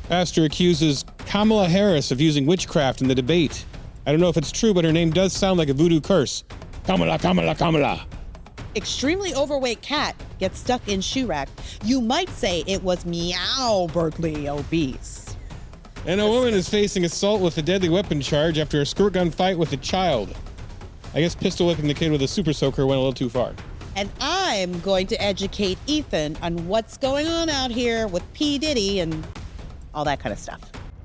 Pastor accuses Kamala Harris of using witchcraft in the debate. I don't know if it's true, but her name does sound like a voodoo curse. Kamala, Kamala, Kamala. Extremely overweight cat gets stuck in shoe rack. You might say it was meow Berkeley obese. And a woman is facing assault with a deadly weapon charge after a squirt gun fight with a child. I guess pistol whipping the kid with a super soaker went a little too far. And I'm going to educate Ethan on what's going on out here with P. Diddy and all that kind of stuff.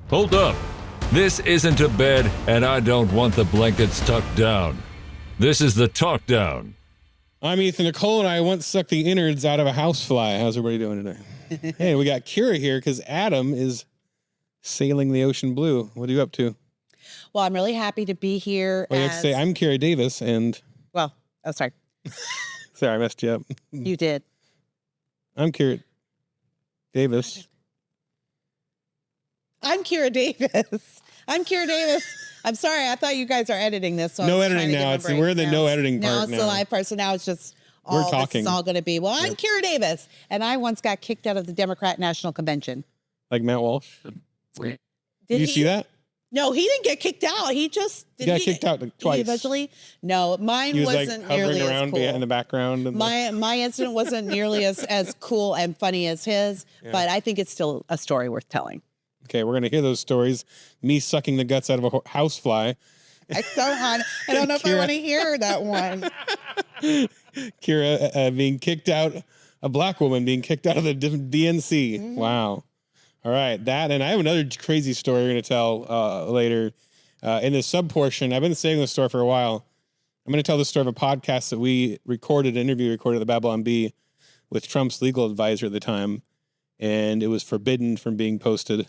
Hold up. This isn't a bed, and I don't want the blankets tucked down. This is the talk down. I'm Ethan. Nicolle and I once sucked the innards out of a housefly. How's everybody doing today? Hey, we got Kira here because Adam is sailing the ocean blue. What are you up to? Well, I'm really happy to be here. Well, you have to say, I'm Kira Davis, and... Well, oh, sorry. Sorry, I messed you up. You did. I'm Kira Davis. I'm Kira Davis. I'm Kira Davis. I'm sorry. I thought you guys are editing this. So no editing now. We're in the no editing part now. Now it's the live part. So now it's just we're talking. It's all going to be. Well, I'm Kira Davis, and I once got kicked out of the Democrat National Convention. Like Matt Walsh. Did you see that? No, he didn't get kicked out. He just got kicked out like twice. Eventually, no, mine wasn't like nearly around as cool. In the background. And my incident wasn't nearly as cool and funny as his, but I think it's still a story worth telling. Okay, we're gonna hear those stories. Me sucking the guts out of a housefly. I don't know if I want to hear that one. Kira being kicked out, a black woman being kicked out of the DNC. Mm-hmm. Wow. All right, that, and I have another crazy story we're going to tell later. In the sub portion, I've been saying this story for a while. I'm going to tell the story of a podcast that we recorded, an interview recorded at the Babylon Bee with Trump's legal advisor at the time, and it was forbidden from being posted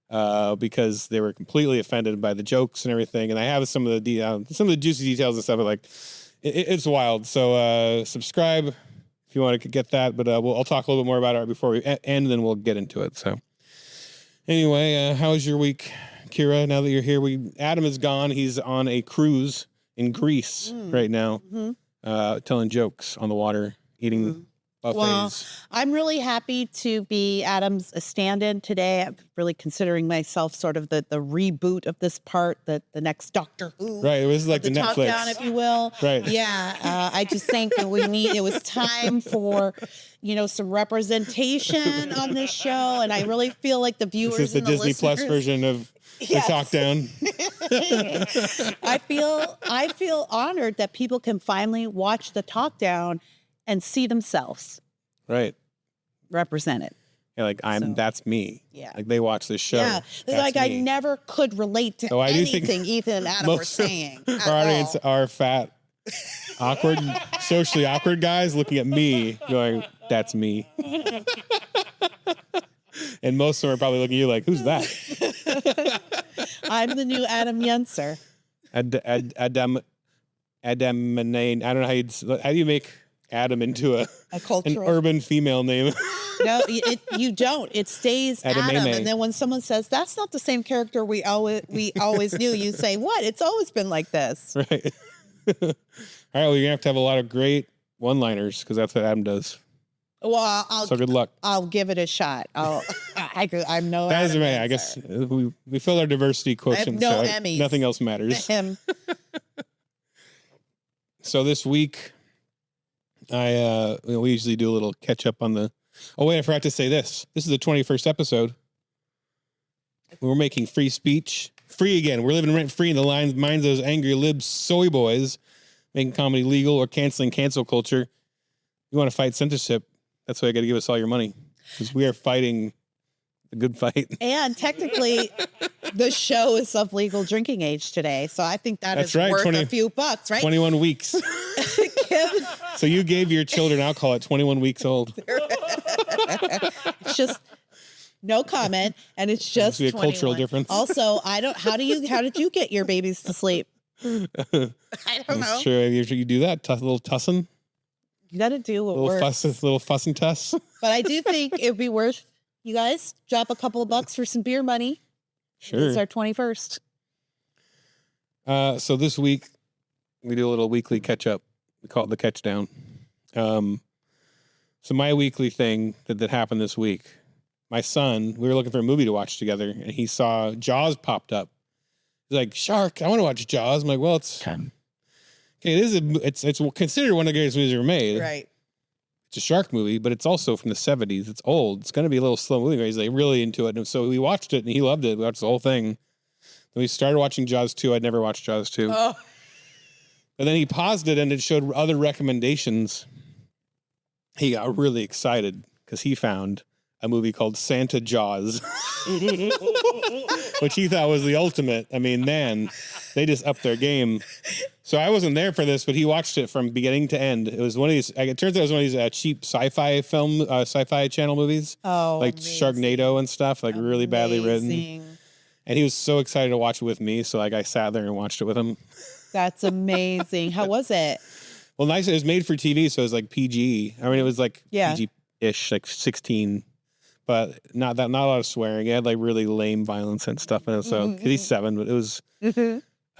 because they were completely offended by the jokes and everything. And I have some of the juicy details and stuff. But like, it's wild. So subscribe if you want to get that. But I'll talk a little bit more about it before we end, and then we'll get into it. So. Anyway, how was your week, Kira? Now that you're here, Adam is gone. He's on a cruise in Greece right now, telling jokes on the water, eating buffets. Well, I'm really happy to be Adam's stand-in today. I'm really considering myself sort of the reboot of this part, the next Doctor Who. Right, it was like the Netflix. Top down, if you will. Right. Yeah, I just think that it was time for, some representation on this show, and I really feel like the viewers This is the Disney Plus version of the Talk Down. I feel honored that people can finally watch the Talk Down and see themselves represented. Yeah, like that's me. Yeah. Like they watch this show. Yeah. Like me. I never could relate to anything Ethan and Adam were saying. Our audience are fat, awkward, socially awkward guys looking at me going, that's me. And most of them are probably looking at you like, who's that? I'm the new Adam Yenser. Adam, I don't know how do you make Adam into an urban female name? No, you don't. It stays Adam. And then when someone says, that's not the same character we always knew, you say, what? It's always been like this. Right. All right, well, you're going to have a lot of great one-liners because that's what Adam does. Well, so good luck. I'll give it a shot. I'm no. That is right. I guess we fill our diversity quotient. I have no Emmys. Nothing else matters. So this week, we usually do a little catch up on the. Oh wait, I forgot to say this. This is the 21st episode. We're making free speech free again. We're living rent free in the minds of those angry libs, soy boys, making comedy legal or canceling cancel culture. You want to fight censorship? That's why you got to give us all your money because we are fighting the good fight. And technically, the show is of legal drinking age today, so I think that's right. Worth a few bucks, right? 21 weeks. So you gave your children alcohol at 21 weeks old. It's just no comment, and it's just a cultural difference. Also, How did you get your babies to sleep? I don't know. Sure, you do that. Little tussing. You got to do what works. Little fuss and tuss. But I do think it would be worth you guys drop a couple of bucks for some beer money. Sure. It's our 21st. So this week we do a little weekly catch up. We call it the catch down. So my weekly thing that happened this week my son, we were looking for a movie to watch together, and he saw Jaws popped up. He's like, Shark, I want to watch Jaws. I'm like, well, it's it's considered one of the greatest movies ever made. Right. It's a shark movie, but it's also from the 70s. It's old. It's going to be a little slow moving. He's like really into it. And so we watched it and he loved it. We watched the whole thing. Then we started watching Jaws 2. I'd never watched Jaws 2. Oh. And then he paused it and it showed other recommendations. He got really excited because he found a movie called Santa Jaws, which he thought was the ultimate. I mean, man, they just upped their game. So I wasn't there for this, but he watched it from beginning to end. It was one of these. It turns out it was one of these cheap sci-fi sci-fi channel movies, like Sharknado and stuff, like really badly written. And he was so excited to watch it with me, so like I sat there and watched it with him. That's amazing. How was it? Well, nice. It was made for TV, so it was like PG. I mean, it was like PG-ish, like 16, but not a lot of swearing. It had like really lame violence and stuff in it. So 'cause he's 7, but it was.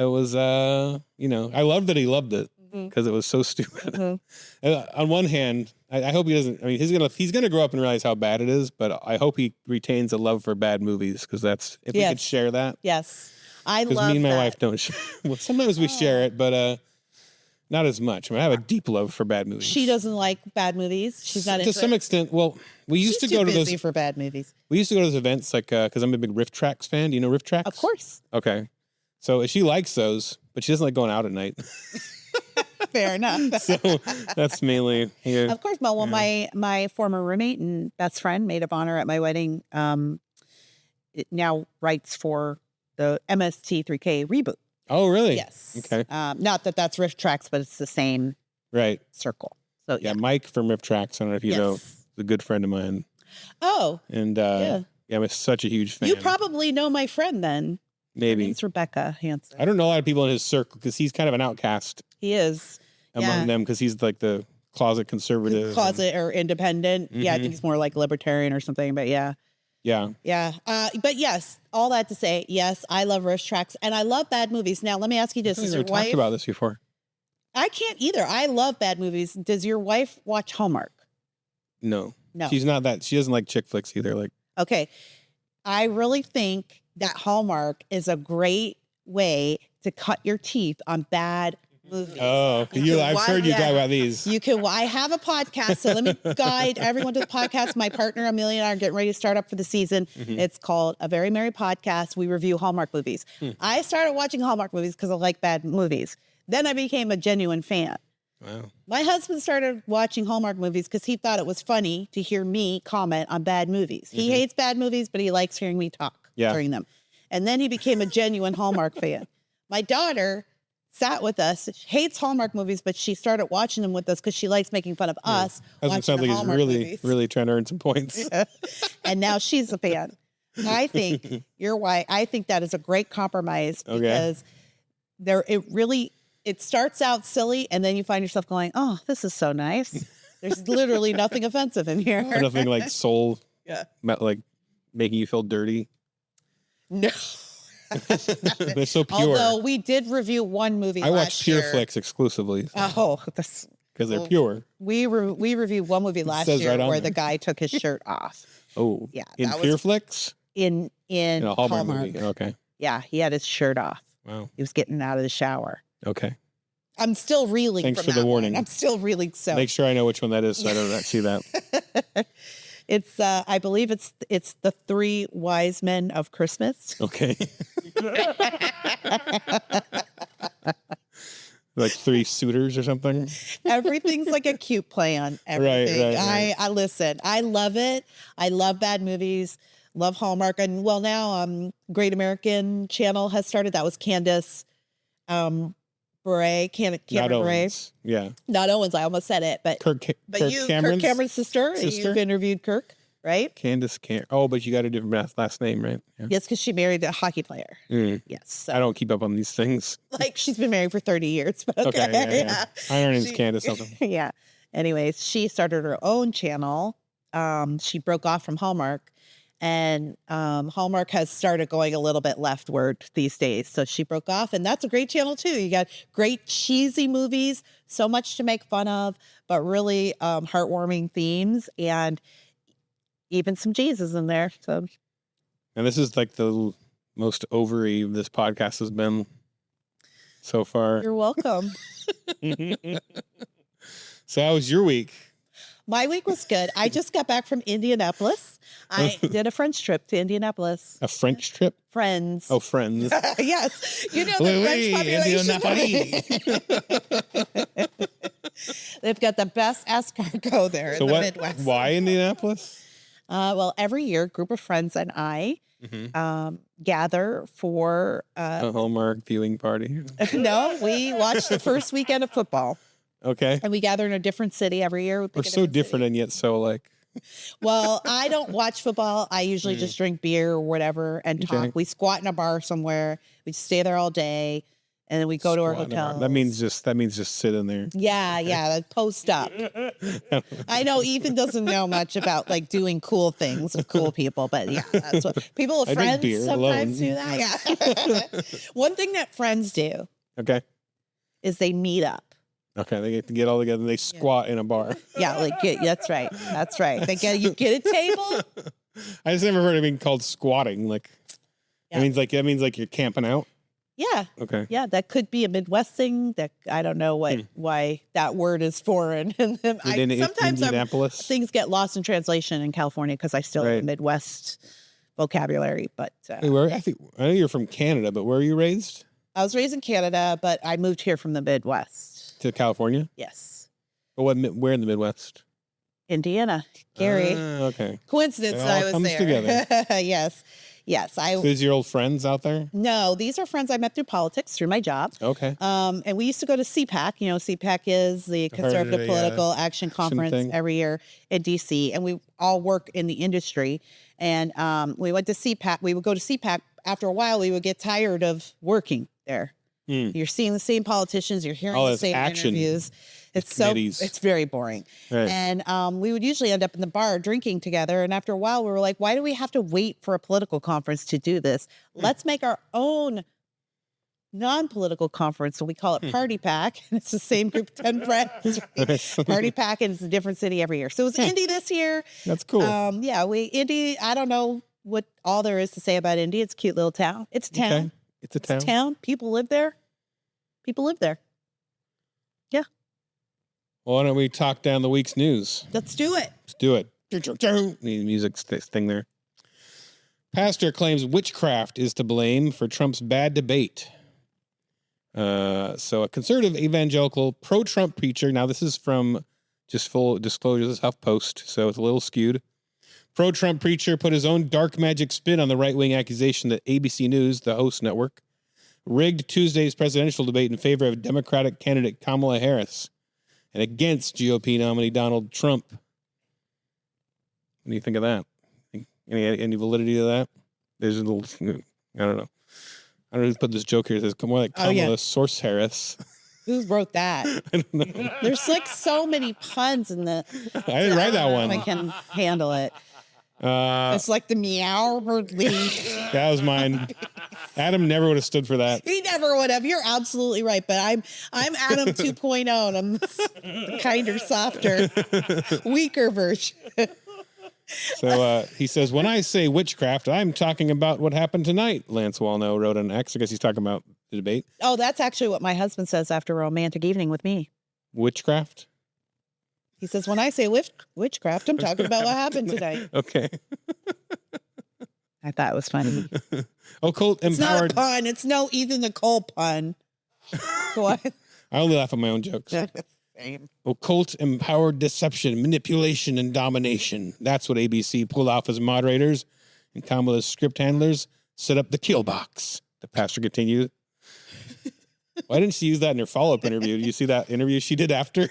It was, I loved that he loved it because it was so stupid. On one hand, I hope he doesn't. I mean, he's gonna grow up and realize how bad it is. But I hope he retains a love for bad movies because that's if we could share that. Yes, I love. Because me and my wife don't share. Well, sometimes we share it, but not as much. I mean, I have a deep love for bad movies. She doesn't like bad movies. She's not into to some extent. Well, we used to go to those for bad movies. We used to go to those events like because I'm a big Riff Tracks fan. Do you know Riff Tracks? Of course. Okay. So she likes those, but she doesn't like going out at night. Fair enough. So that's mainly here. Of course, well, my former roommate and best friend, maid of honor at my wedding, it now writes for the MST3K reboot. Oh, really? Yes. Okay. Not that that's Riff Tracks, but it's the same circle. So yeah, Mike from Riff Tracks. I don't know if you know, is a good friend of mine. Oh. And I'm such a huge fan. You probably know my friend then. Maybe. It's Rebecca Hansen. I don't know a lot of people in his circle because he's kind of an outcast. He is. Among them because he's like the closet conservative. Or independent. Yeah, I think he's more like libertarian or something, but yeah. Yeah. Yeah. But yes, all that to say, yes, I love Riff Tracks and I love bad movies. Now, let me ask you this. I've never talked about this before. I can't either. I love bad movies. Does your wife watch Hallmark? No. No. She's not that. She doesn't like chick flicks either. Like. Okay. I really think that Hallmark is a great way to cut your teeth on bad movies. Oh, I've heard you talk about these. I have a podcast, so let me guide everyone to the podcast. My partner, Amelia, and I are getting ready to start up for the season. It's called A Very Merry Podcast. We review Hallmark movies. I started watching Hallmark movies because I like bad movies. Then I became a genuine fan. Wow. My husband started watching Hallmark movies because he thought it was funny to hear me comment on bad movies. He hates bad movies, but he likes hearing me talk during them. And then he became a genuine Hallmark fan. My daughter sat with us, hates Hallmark movies, but she started watching them with us because she likes making fun of us. Doesn't sound like he's really trying to earn some points. Yeah. And now she's a fan. I think you're why. I think that is a great compromise because it starts out silly and then you find yourself going, oh, this is so nice. There's literally nothing offensive in here. Or nothing like soul, like making you feel dirty. No. They're so pure. Although we did review one movie I watch Pure Flicks exclusively. So. Because they're pure. We reviewed one movie last year where the guy took his shirt off. Oh. Yeah. In Pure Flicks? In a Hallmark movie. Okay. Yeah, he had his shirt off. Wow. He was getting out of the shower. Okay. I'm still reeling. Thanks for the warning. I'm still reeling. So make sure I know which one that is so I don't see that. It's I believe it's the 3 Wise Men of Christmas. Okay. Like 3 suitors or something. Everything's like a cute play on everything. Right. I listen. I love it. I love bad movies. Love Hallmark. And well, now Great American Channel has started. That was Candace Bure. Cameron Bure. Yeah. Not Owens. I almost said it, but Kirk Cameron's sister. You've interviewed Kirk, right? Candace Oh, but you got a different last name, right? Yeah. Yes, because she married a hockey player. Yes. So. I don't keep up on these things. Like she's been married for 30 years. But okay. Yeah. Her name's Candace something. Yeah. Anyways, she started her own channel. She broke off from Hallmark. And Hallmark has started going a little bit leftward these days. So she broke off, and that's a great channel too. You got great cheesy movies, so much to make fun of, but really heartwarming themes. And even some Jesus in there. So, and this is like the most ovary this podcast has been so far. you're welcome. So how was your week? My week was good. I just got back from Indianapolis. I did a French trip to Indianapolis. A French trip? Friends. Oh, friends. Yes. You know the French population. They've got the best escargot there in the Midwest. Why Indianapolis? Well, every year, a group of friends and I gather for... a Hallmark viewing party? No, we watch the first weekend of football. Okay. And we gather in a different city every year. We're so different and yet so like... Well, I don't watch football. I usually just drink beer or whatever and talk. Okay. We squat in a bar somewhere. We stay there all day, and then we go to our hotel. That means just sit in there. Yeah, like post up. I know Ethan doesn't know much about like doing cool things with cool people, but yeah, that's what people with friends sometimes do that. Yeah. One thing that friends do, is they meet up. Okay, they get all together and they squat in a bar. Yeah, that's right. That's right. You get a table. I just never heard it being called squatting. Like, that means like you're camping out. Yeah. Okay. Yeah, that could be a Midwest thing. That I don't know why that word is foreign. And sometimes things get lost in translation in California because I still have Midwest vocabulary. But I know you're from Canada, but where are you raised? I was raised in Canada, but I moved here from the Midwest. To California? Yes. But where in the Midwest? Indiana. Gary. Okay. Coincidence I was there. Together. Yes. So is your old friends out there? No, these are friends I met through politics, through my job. Okay. And we used to go to CPAC. You know, CPAC is the Conservative Political Action Conference every year in D.C. And we all work in the industry. And we went to CPAC. We would go to CPAC. After a while, we would get tired of working there. You're seeing the same politicians. You're hearing the same interviews. It's very boring. Right. And we would usually end up in the bar drinking together. And after a while, we were like, why do we have to wait for a political conference to do this? Let's make our own non-political conference. So we call it Party Pack. And it's the same group of 10 friends. Right? Party Pack, and it's a different city every year. So it was Indy this year. That's cool. Indy, I don't know what all there is to say about Indy. It's a cute little town. It's a town. Okay. It's a town. People live there. Yeah. Well, why don't we talk down the week's news? Let's do it. Need music thing there. Pastor claims witchcraft is to blame for Trump's bad debate. So a conservative evangelical pro-Trump preacher. Now this is from, just full disclosure, this is HuffPost, so it's a little skewed. Pro-Trump preacher put his own dark magic spin on the right-wing accusation that ABC News, the host network, rigged Tuesday's presidential debate in favor of Democratic candidate Kamala Harris and against GOP nominee Donald Trump. What do you think of that? Any validity to that? There's a little, I don't know. I don't know who put this joke here. It says more like Kamala Source Harris. Who wrote that? I don't know. There's like so many puns in the. I didn't write that one. I can handle it. It's like the meow lead. That was mine. Adam never would have stood for that. He never would have. You're absolutely right. But I'm Adam 2.0. And I'm the kinder, softer, weaker version. So he says, when I say witchcraft, I'm talking about what happened tonight. Lance Wallno wrote on X. I guess he's talking about the debate. Oh, that's actually what my husband says after a romantic evening with me. Witchcraft? He says, when I say witchcraft, I'm talking about what happened tonight. Okay. I thought it was funny. Occult empowered. It's not a pun. It's no Ethan Nicolle pun. What? I only laugh at my own jokes. Same. Occult empowered deception, manipulation, and domination. That's what ABC pulled off as moderators, and Kamala's script handlers set up the kill box. The pastor continued. Why didn't she use that in her follow-up interview? Did you see that interview she did after?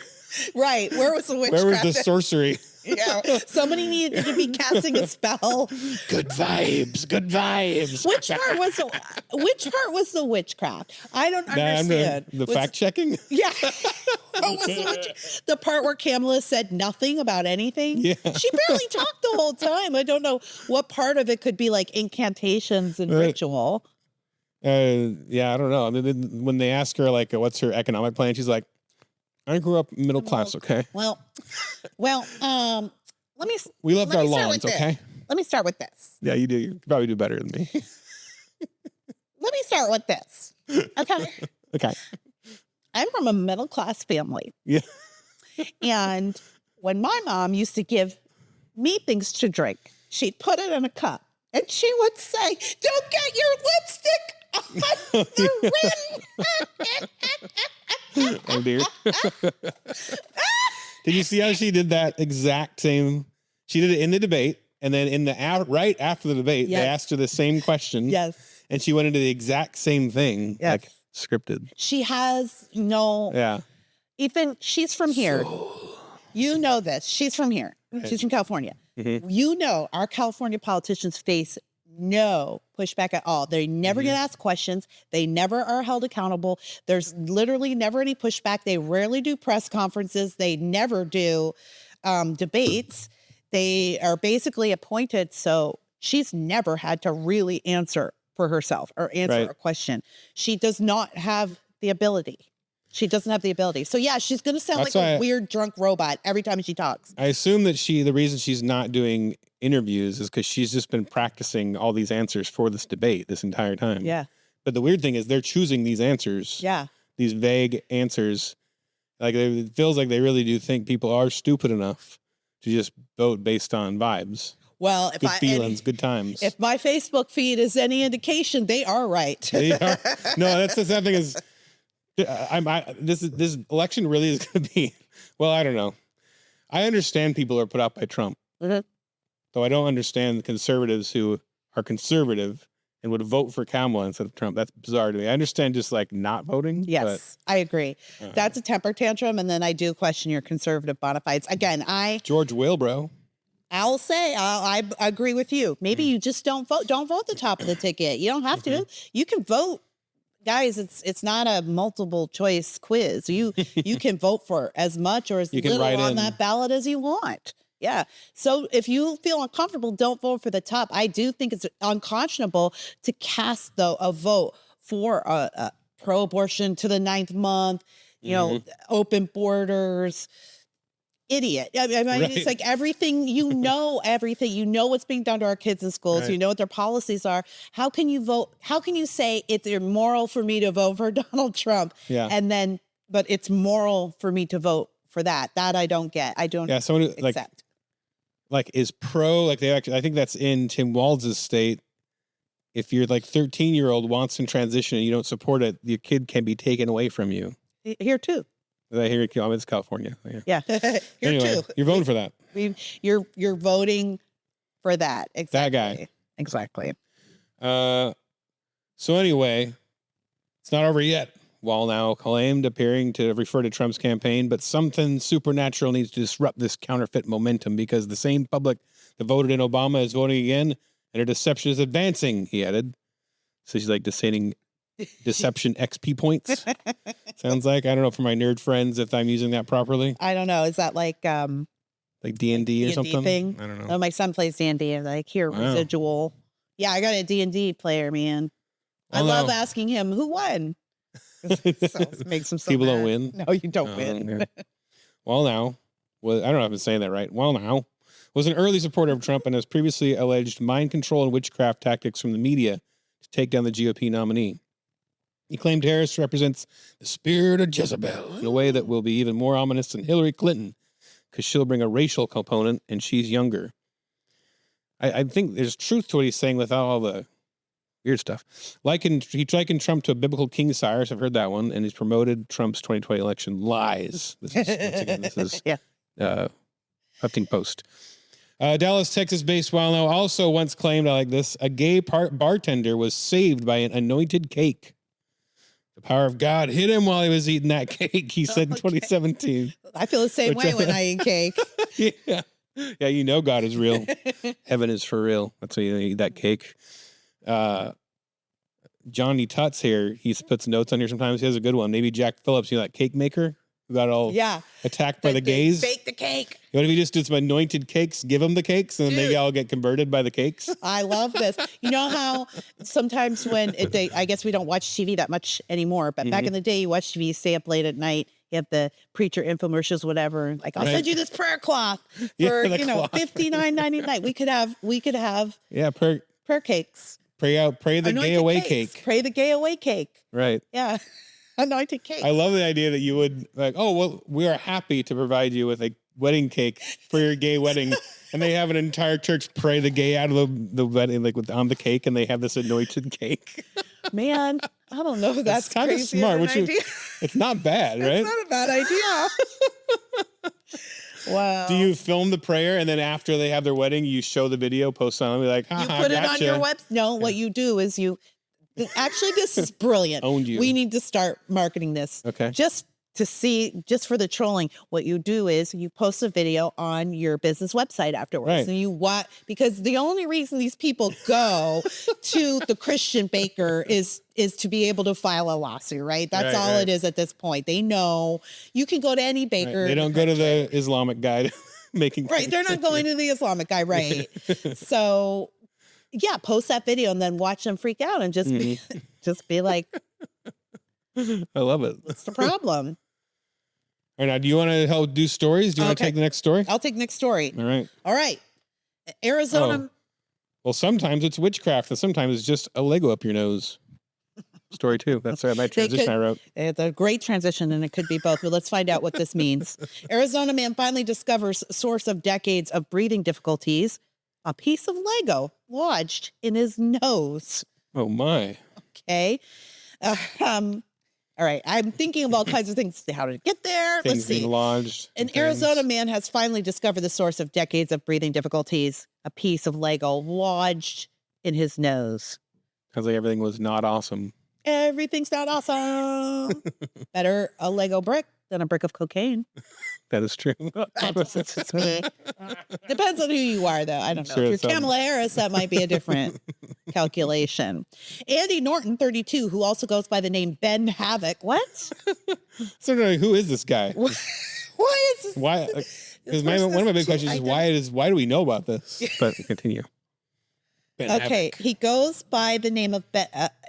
Right. Where was the witchcraft? Where was the sorcery? Yeah. Somebody needed to be casting a spell. Good vibes. Good vibes. Which part was the witchcraft? I don't understand. The fact-checking? Yeah. The part where Kamala said nothing about anything? Yeah. She barely talked the whole time. I don't know what part of it could be like incantations and ritual. Yeah, I don't know. I mean, when they ask her, like, what's her economic plan, she's like, I grew up middle class, okay? Well, We love our lawns, okay? Let me start with this. Yeah, you do. You probably do better than me. Let me start with this. Okay. Okay. I'm from a middle class family. Yeah. And when my mom used to give me things to drink, she'd put it in a cup and she would say, "Don't get your lipstick on the rim." Oh, dear. Did you see how she did that exact same? She did it in the debate. And then right after the debate, Yes. they asked her the same question. Yes. And she went into the exact same thing. Yes. Like scripted. She has no. Yeah. Ethan, she's from here. You know this. She's from here. She's from California. Mm-hmm. You know our California politicians face no pushback at all. They never get asked questions. They never are held accountable. There's literally never any pushback. They rarely do press conferences. They never do debates. They are basically appointed. So she's never had to really answer for herself or answer a question. She does not have the ability. She doesn't have the ability. So yeah, she's going to sound like a weird drunk robot every time she talks. I assume that the reason she's not doing interviews is because she's just been practicing all these answers for this debate this entire time. Yeah. But the weird thing is they're choosing these answers. Yeah. These vague answers. Like it feels like they really do think people are stupid enough to just vote based on vibes. Well, good feelings, good times. If my Facebook feed is any indication, they are right. They are. No, that's the sad thing is, this election really is going to be. Well, I don't know. I understand people are put up by Trump, though I don't understand the conservatives who are conservative and would vote for Kamala instead of Trump. That's bizarre to me. I understand just like not voting. Yes, I agree. That's a temper tantrum, and then I do question your conservative bona fides. Again, George Will, bro. I'll say I agree with you. Maybe you just don't vote. Don't vote the top of the ticket. You don't have to. You can vote, guys. It's not a multiple choice quiz. You can vote for as much or as little on that ballot as you want. Yeah. So if you feel uncomfortable, don't vote for the top. I do think it's unconscionable to cast a vote for a pro-abortion to the 9th month. You know, open borders. Idiot. I mean, it's like everything, you know what's being done to our kids in schools. You know what their policies are. How can you vote? How can you say it's immoral for me to vote for Donald Trump? Yeah. And then, but it's moral for me to vote for that. That I don't get. I don't accept. Like is pro, like they actually, I think that's in Tim Walz's state. If you're like 13-year-old wants to transition and you don't support it, your kid can be taken away from you. Here too. I hear it's California. Yeah. Anyway, too. You're voting for that. You're voting for that. Exactly. That guy. Exactly. So anyway, it's not over yet. Wall now claimed appearing to refer to Trump's campaign, but something supernatural needs to disrupt this counterfeit momentum because the same public that voted in Obama is voting again, and her deception is advancing, he added. So she's like deciding deception XP points. Sounds like. I don't know for my nerd friends if I'm using that properly. I don't know. Is that like D&D or something? Thing? I don't know. Oh, my son plays D&D. Like here, residual. Yeah, I got a D&D player, man. I love asking him who won. Makes him so people mad. Don't win. No, you don't win. Yeah. Well, now, I don't know if I'm saying that right. Well, now was an early supporter of Trump and has previously alleged mind control and witchcraft tactics from the media to take down the GOP nominee. He claimed Harris represents the spirit of Jezebel in a way that will be even more ominous than Hillary Clinton because she'll bring a racial component and she's younger. I think there's truth to what he's saying without all the weird stuff. He likened Trump to a biblical king sires. I've heard that one. And he's promoted Trump's 2020 election lies. This is Huffington Post. Dallas, Texas-based Wild Now also once claimed, I like this, a gay bartender was saved by an anointed cake. The power of God hit him while he was eating that cake, he said in 2017. I feel the same way when I eat cake. Yeah. Yeah, you know God is real. Heaven is for real. That's why you eat that cake. Johnny Tutts here, he puts notes on here sometimes. He has a good one. Maybe Jack Phillips, you know that cake maker who got all attacked by the gays? Bake the cake. What if he just did some anointed cakes, give them the cakes, and then they all get converted by the cakes? I love this. You know how sometimes when I guess we don't watch TV that much anymore, but back in the day, you watch TV, stay up late at night, you have the preacher infomercials, whatever. Like, I'll send you this prayer cloth for, $59.99. We could have prayer cakes. Pray the gay away cake. Pray the gay away cake. Right. Yeah. Anointed cake. I love the idea that you would like, oh, well, we are happy to provide you with a wedding cake for your gay wedding. And they have an entire church pray the gay out of the wedding, like on the cake, and they have this anointed cake. Man, I don't know if that's kind of smart. It's not bad, right? It's not a bad idea. Wow. Do you film the prayer and then after they have their wedding, you show the video, post on, be like, you put it on your website? No, what you do is actually, this is brilliant. Owned you. We need to start marketing this. Okay. Just for the trolling, what you do is you post a video on your business website afterwards. Right. And because the only reason these people go to the Christian baker is to be able to file a lawsuit, right? That's all it is at this point. They know you can go to any baker. Right. They don't go to the Islamic guy making right. They're not going to the Islamic guy, right? So yeah, post that video and then watch them freak out and just be like, I love it. What's the problem? All right, now, do you want to help do stories? Do you want to take the next story? I'll take the next story. All right. Arizona. Well, sometimes it's witchcraft, and sometimes it's just a Lego up your nose. Story 2. That's my transition I wrote. It's a great transition, and it could be both, but let's find out what this means. Arizona man finally discovers source of decades of breathing difficulties, a piece of Lego lodged in his nose. Oh, my. Okay. All right. I'm thinking of all kinds of things. How did it get there? Things Let's see. being lodged. An Arizona man has finally discovered the source of decades of breathing difficulties, a piece of Lego lodged in his nose. Sounds like everything was not awesome. Everything's not awesome. Better a Lego brick than a brick of cocaine. That is true. Depends on who you are, though. I don't know. Sure, if you're Kamala Harris, that might be a different calculation. Andy Norton, 32, who also goes by the name Ben Havoc. What? So, who is this guy? Why is this? Why? Because one of my big questions is why do we know about this? But continue. Okay, he goes by the name of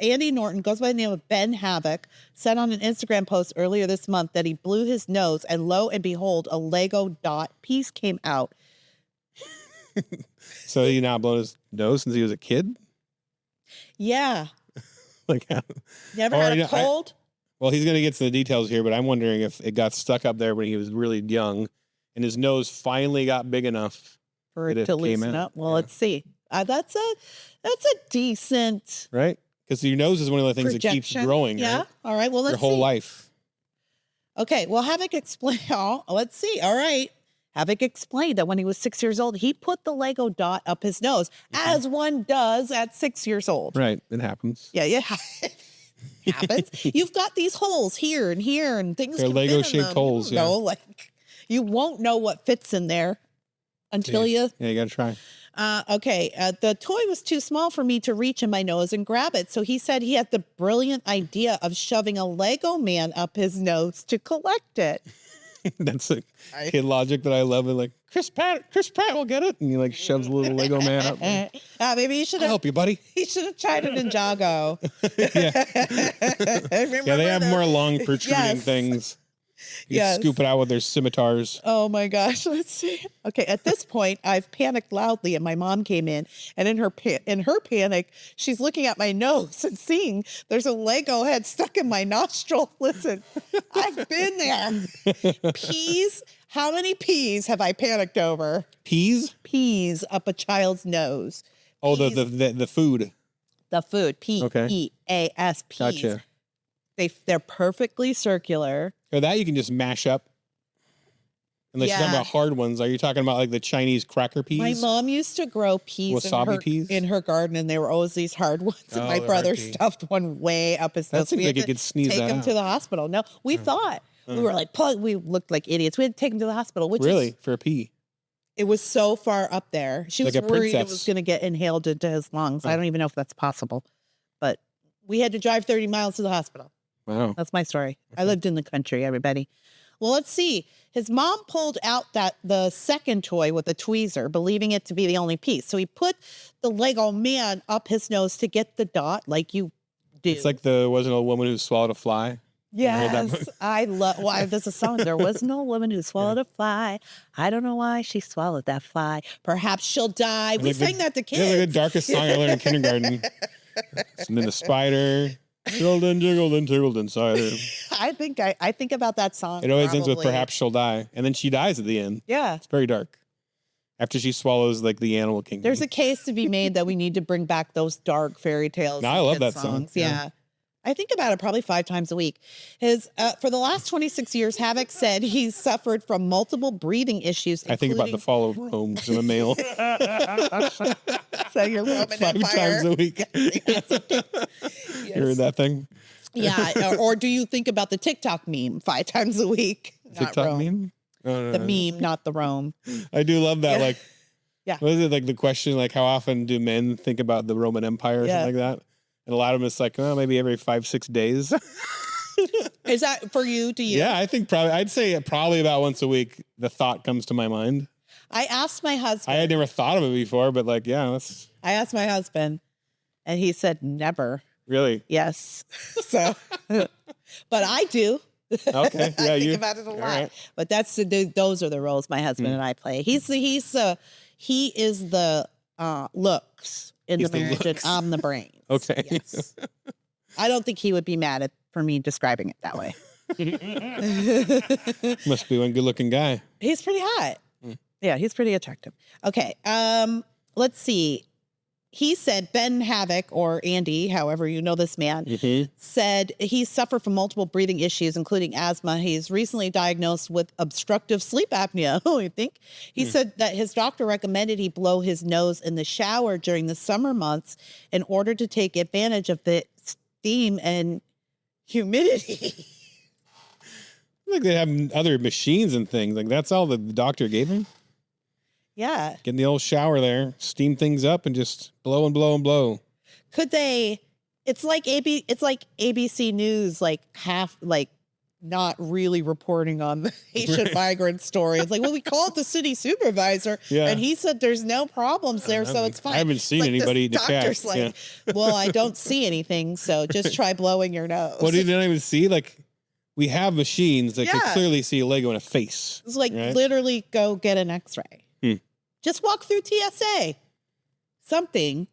Andy Norton goes by the name of Ben Havoc, said on an Instagram post earlier this month that he blew his nose, and lo and behold, a Lego dot piece came out. So he not blown his nose since he was a kid? Yeah. Never had a cold? Well, he's going to get to the details here, but I'm wondering if it got stuck up there when he was really young, and his nose finally got big enough for it to loosen up. Well, let's see. That's a decent right, because your nose is one of the things that keeps growing. Yeah. Right? All right. Well, let's your whole life. Okay. Well, Havoc explained. Let's see. All right. Havoc explained that when he was 6 years old, he put the Lego dot up his nose, as one does at 6 years old. Right. It happens. Yeah. It happens. You've got these holes here and here, and things. They're Lego-shaped holes. Yeah. You won't know what fits in there until you. Yeah, you got to try. Okay, the toy was too small for me to reach in my nose and grab it. So he said he had the brilliant idea of shoving a Lego man up his nose to collect it. That's a kid logic that I love. And like, Chris Pratt will get it. And he shoves a little Lego man up. Maybe you should have help you, buddy. He should have tried it in Jago. Yeah, they have more long protruding things. You scoop it out with their scimitars. Oh my gosh. Let's see. Okay. At this point, I've panicked loudly and my mom came in, and in her panic, she's looking at my nose and seeing there's a Lego head stuck in my nostril. Listen, I've been there. Peas. How many peas have I panicked over? Peas? Peas up a child's nose. Oh, the food. The food. P-E-A-S. Peas. Gotcha. They're perfectly circular. Or that you can just mash up. Unless you're talking about hard ones. Are you talking about the Chinese cracker peas? My mom used to grow peas, peas in her garden, and they were always these hard ones. And my brother stuffed one way up his nose. That seems like you could sneeze that out. Take him to the hospital. No, we thought. We were we looked like idiots. We had to take him to the hospital. For a pea? It was so far up there. She was worried it was going to get inhaled into his lungs. I don't even know if that's possible. But we had to drive 30 miles to the hospital. Wow. That's my story. I lived in the country, everybody. Well, let's see. His mom pulled out the second toy with a tweezer, believing it to be the only piece. So he put the Lego man up his nose to get the dot like you do. It's like wasn't a woman who swallowed a fly? Yes, I love. Why there's a song. There was no woman who swallowed a fly. I don't know why she swallowed that fly. Perhaps she'll die. We sang that to kids. Yeah, like the darkest song I learned in kindergarten. And then the spider jiggled and tickled inside her. I think about that song. It always ends with perhaps she'll die, and then she dies at the end. Yeah, it's very dark. After she swallows like the animal kingdom. There's a case to be made that we need to bring back those dark fairy tales. No, I love that song. Yeah. I think about it probably 5 times a week. For the last 26 years, Havoc said he's suffered from multiple breathing issues. I think about the fall of Rome because I'm a male. So you're Roman 5 Empire. times a week. Yes. You heard that thing? Yeah. Or do you think about the TikTok meme 5 times a week? TikTok meme? No. The meme, not the Rome. I do love that. Yeah. Like, what is it? Like the question, like how often do men think about the Roman Empire or something like that? And a lot of them, it's like, maybe every 5-6 days. Is that for you? Do you? Yeah, I think I'd say probably about once a week, the thought comes to my mind. I asked my husband. I had never thought of it before, but like, that's. I asked my husband and he said, never. Really? Yes. So, but I do. Okay. Yeah. I think about it a lot, right. But those are the roles my husband and I play. He is the looks in the marriage and I'm the brain. Okay. Yes. I don't think he would be mad for me describing it that way. Must be one good looking guy. He's pretty hot. Yeah, he's pretty attractive. Okay. Let's see. He said Ben Havoc, or Andy, however you know this man, said he suffered from multiple breathing issues, including asthma. He's recently diagnosed with obstructive sleep apnea. Oh, you think? He said that his doctor recommended he blow his nose in the shower during the summer months in order to take advantage of the steam and humidity. Like they have other machines and things. Like that's all the doctor gave him. Yeah. Get in the old shower there, steam things up and just blow and blow and blow. Could they, it's like ABC News, not really reporting on the Haitian migrant story. It's like, well, we called the city supervisor and he said there's no problems there, so it's fine. I haven't seen anybody in the doctor's like, well, I don't see anything, so just try blowing your nose. What did you not even see? Like, we have machines that can clearly see a Lego in a face. It's like literally go get an x-ray. Just walk through TSA. Something.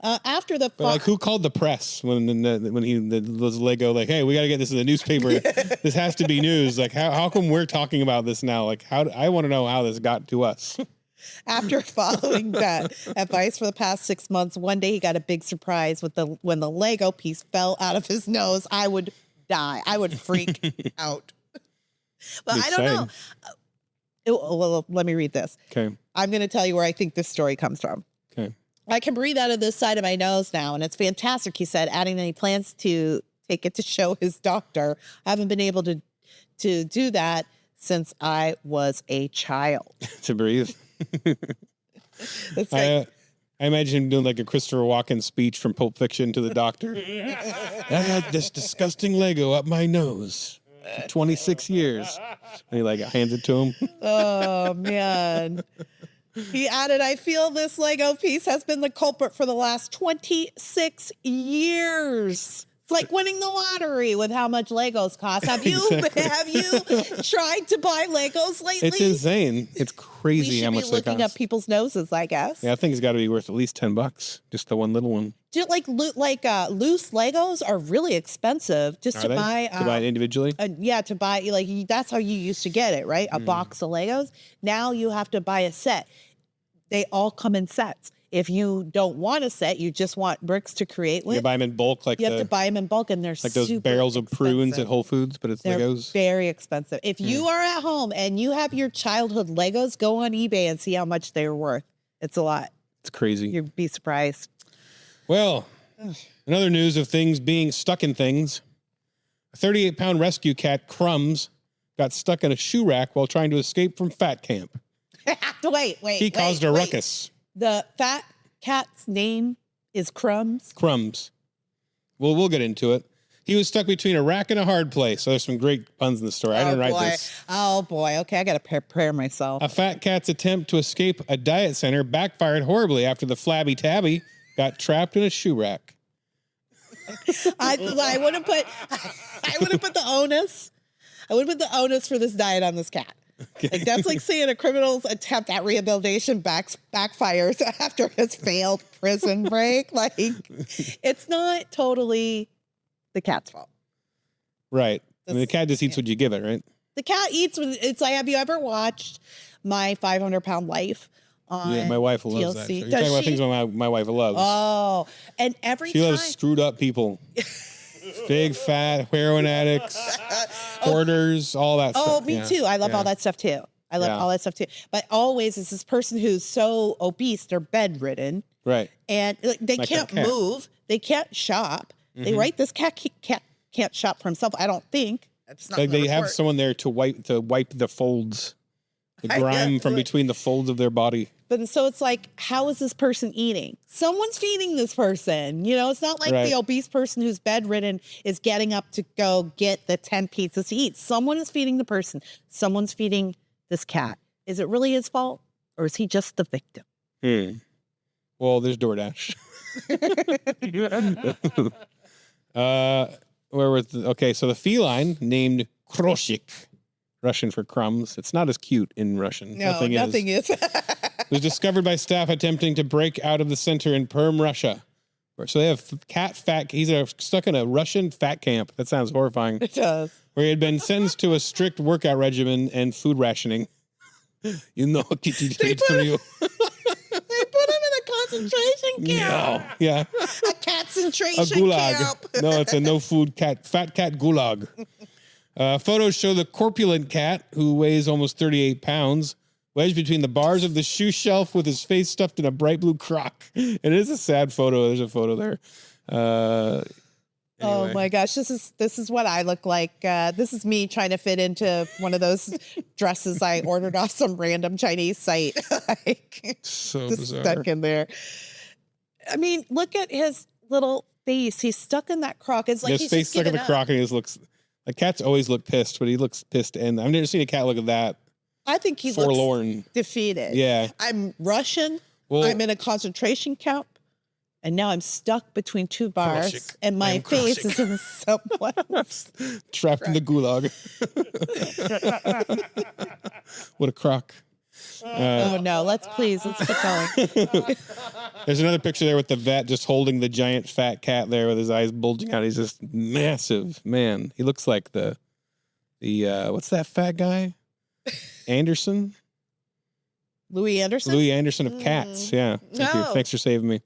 After the like who called the press when those Lego like, hey, we got to get this in the newspaper. This has to be news. Like how come we're talking about this now? Like I want to know how this got to us. After following that advice for the past 6 months, one day he got a big surprise when the Lego piece fell out of his nose. I would die. I would freak out. But I don't know. Well, let me read this. Okay. I'm going to tell you where I think this story comes from. Okay. I can breathe out of this side of my nose now, and it's fantastic, he said, adding that he plans to take it to show his doctor. I haven't been able to do that since I was a child. To breathe. That's right. I imagine him doing like a Christopher Walken speech from Pulp Fiction to the doctor. I had this disgusting Lego up my nose for 26 years. And he like hands it to him. Oh, man. He added, I feel this Lego piece has been the culprit for the last 26 years. It's like winning the lottery with how much Legos cost. Have you tried to buy Legos lately? It's insane. It's crazy how much they cost. Looking up people's noses, I guess. Yeah, I think it's got to be worth at least $10. Just the one little one. Loose Legos are really expensive just to buy. To buy individually? To buy, that's how you used to get it, right? A box of Legos. Now you have to buy a set. They all come in sets. If you don't want a set, you just want bricks to create with. You buy them in bulk, you have to buy them in bulk, and they're like those barrels of prunes at Whole Foods, but they're Legos. Very expensive. If you are at home and you have your childhood Legos, go on eBay and see how much they're worth. It's a lot. It's crazy. You'd be surprised. Well, in other news of things being stuck in things, a 38-pound rescue cat, Crumbs, got stuck in a shoe rack while trying to escape from fat camp. Wait. He caused a ruckus. The fat cat's name is Crumbs? Crumbs. Well, we'll get into it. He was stuck between a rack and a hard place. So there's some great puns in the story. I didn't write this. Oh, boy. Okay, I got to prepare myself. A fat cat's attempt to escape a diet center backfired horribly after the flabby tabby got trapped in a shoe rack. I wouldn't put the onus. I wouldn't put the onus for this diet on this cat. Okay. Like that's like saying a criminal's attempt at rehabilitation backfires after his failed prison break. Like it's not totally the cat's fault. Right. I mean, the cat just eats what you give it, right? The cat eats. It's like, have you ever watched My 500-Pound Life? Yeah, my wife loves that. You're talking about things my wife loves. Oh, and every time. She loves screwed up people. Big, fat, heroin addicts, hoarders, all that stuff. Oh, me too. I love all that stuff too. I love all that stuff too. But always is this person who's so obese, they're bedridden. Right. And they can't move. They can't shop. Mm-hmm. This cat can't shop for himself, I don't think. That's not like they have someone there to wipe the folds, the grime from between the folds of their body. But so it's like, how is this person eating? Someone's feeding this person. You know, it's not like the obese person who's bedridden is getting up to go get the 10 pizzas to eat. Someone is feeding the person. Someone's feeding this cat. Is it really his fault? Or is he just the victim? Well, there's DoorDash. So the feline named Kroshik, Russian for crumbs. It's not as cute in Russian. No, nothing is. It was discovered by staff attempting to break out of the center in Perm, Russia. So they have he's stuck in a Russian fat camp. That sounds horrifying. It does. Where he had been sentenced to a strict workout regimen and food rationing. You know, Kitty paid for you. They put him in a concentration camp. Yeah. A concentration camp. No, it's a no-food fat cat gulag. Photos show the corpulent cat, who weighs almost 38 pounds, wedged between the bars of the shoe shelf with his face stuffed in a bright blue crock. It is a sad photo. There's a photo there. Anyway. Oh my gosh, this is what I look like. This is me trying to fit into one of those dresses I ordered off some random Chinese site. So bizarre. Stuck in there. I mean, look at his little face. He's stuck in that crock. It's like his face stuck in the crock, and he looks. Like cats always look pissed, but he looks pissed. And I've never seen a cat look at that. I think he forlorn, looks defeated. Yeah, I'm Russian. Well, I'm in a concentration camp, and now I'm stuck between two bars, and my face is in someone trapped in the gulag. What a crock! Oh no! Let's keep going. There's another picture there with the vet just holding the giant fat cat there with his eyes bulging out. He's just massive, man. He looks like the what's that fat guy? Anderson? Louis Anderson? Louis Anderson of Cats. Yeah. Thank you. Thanks for saving me.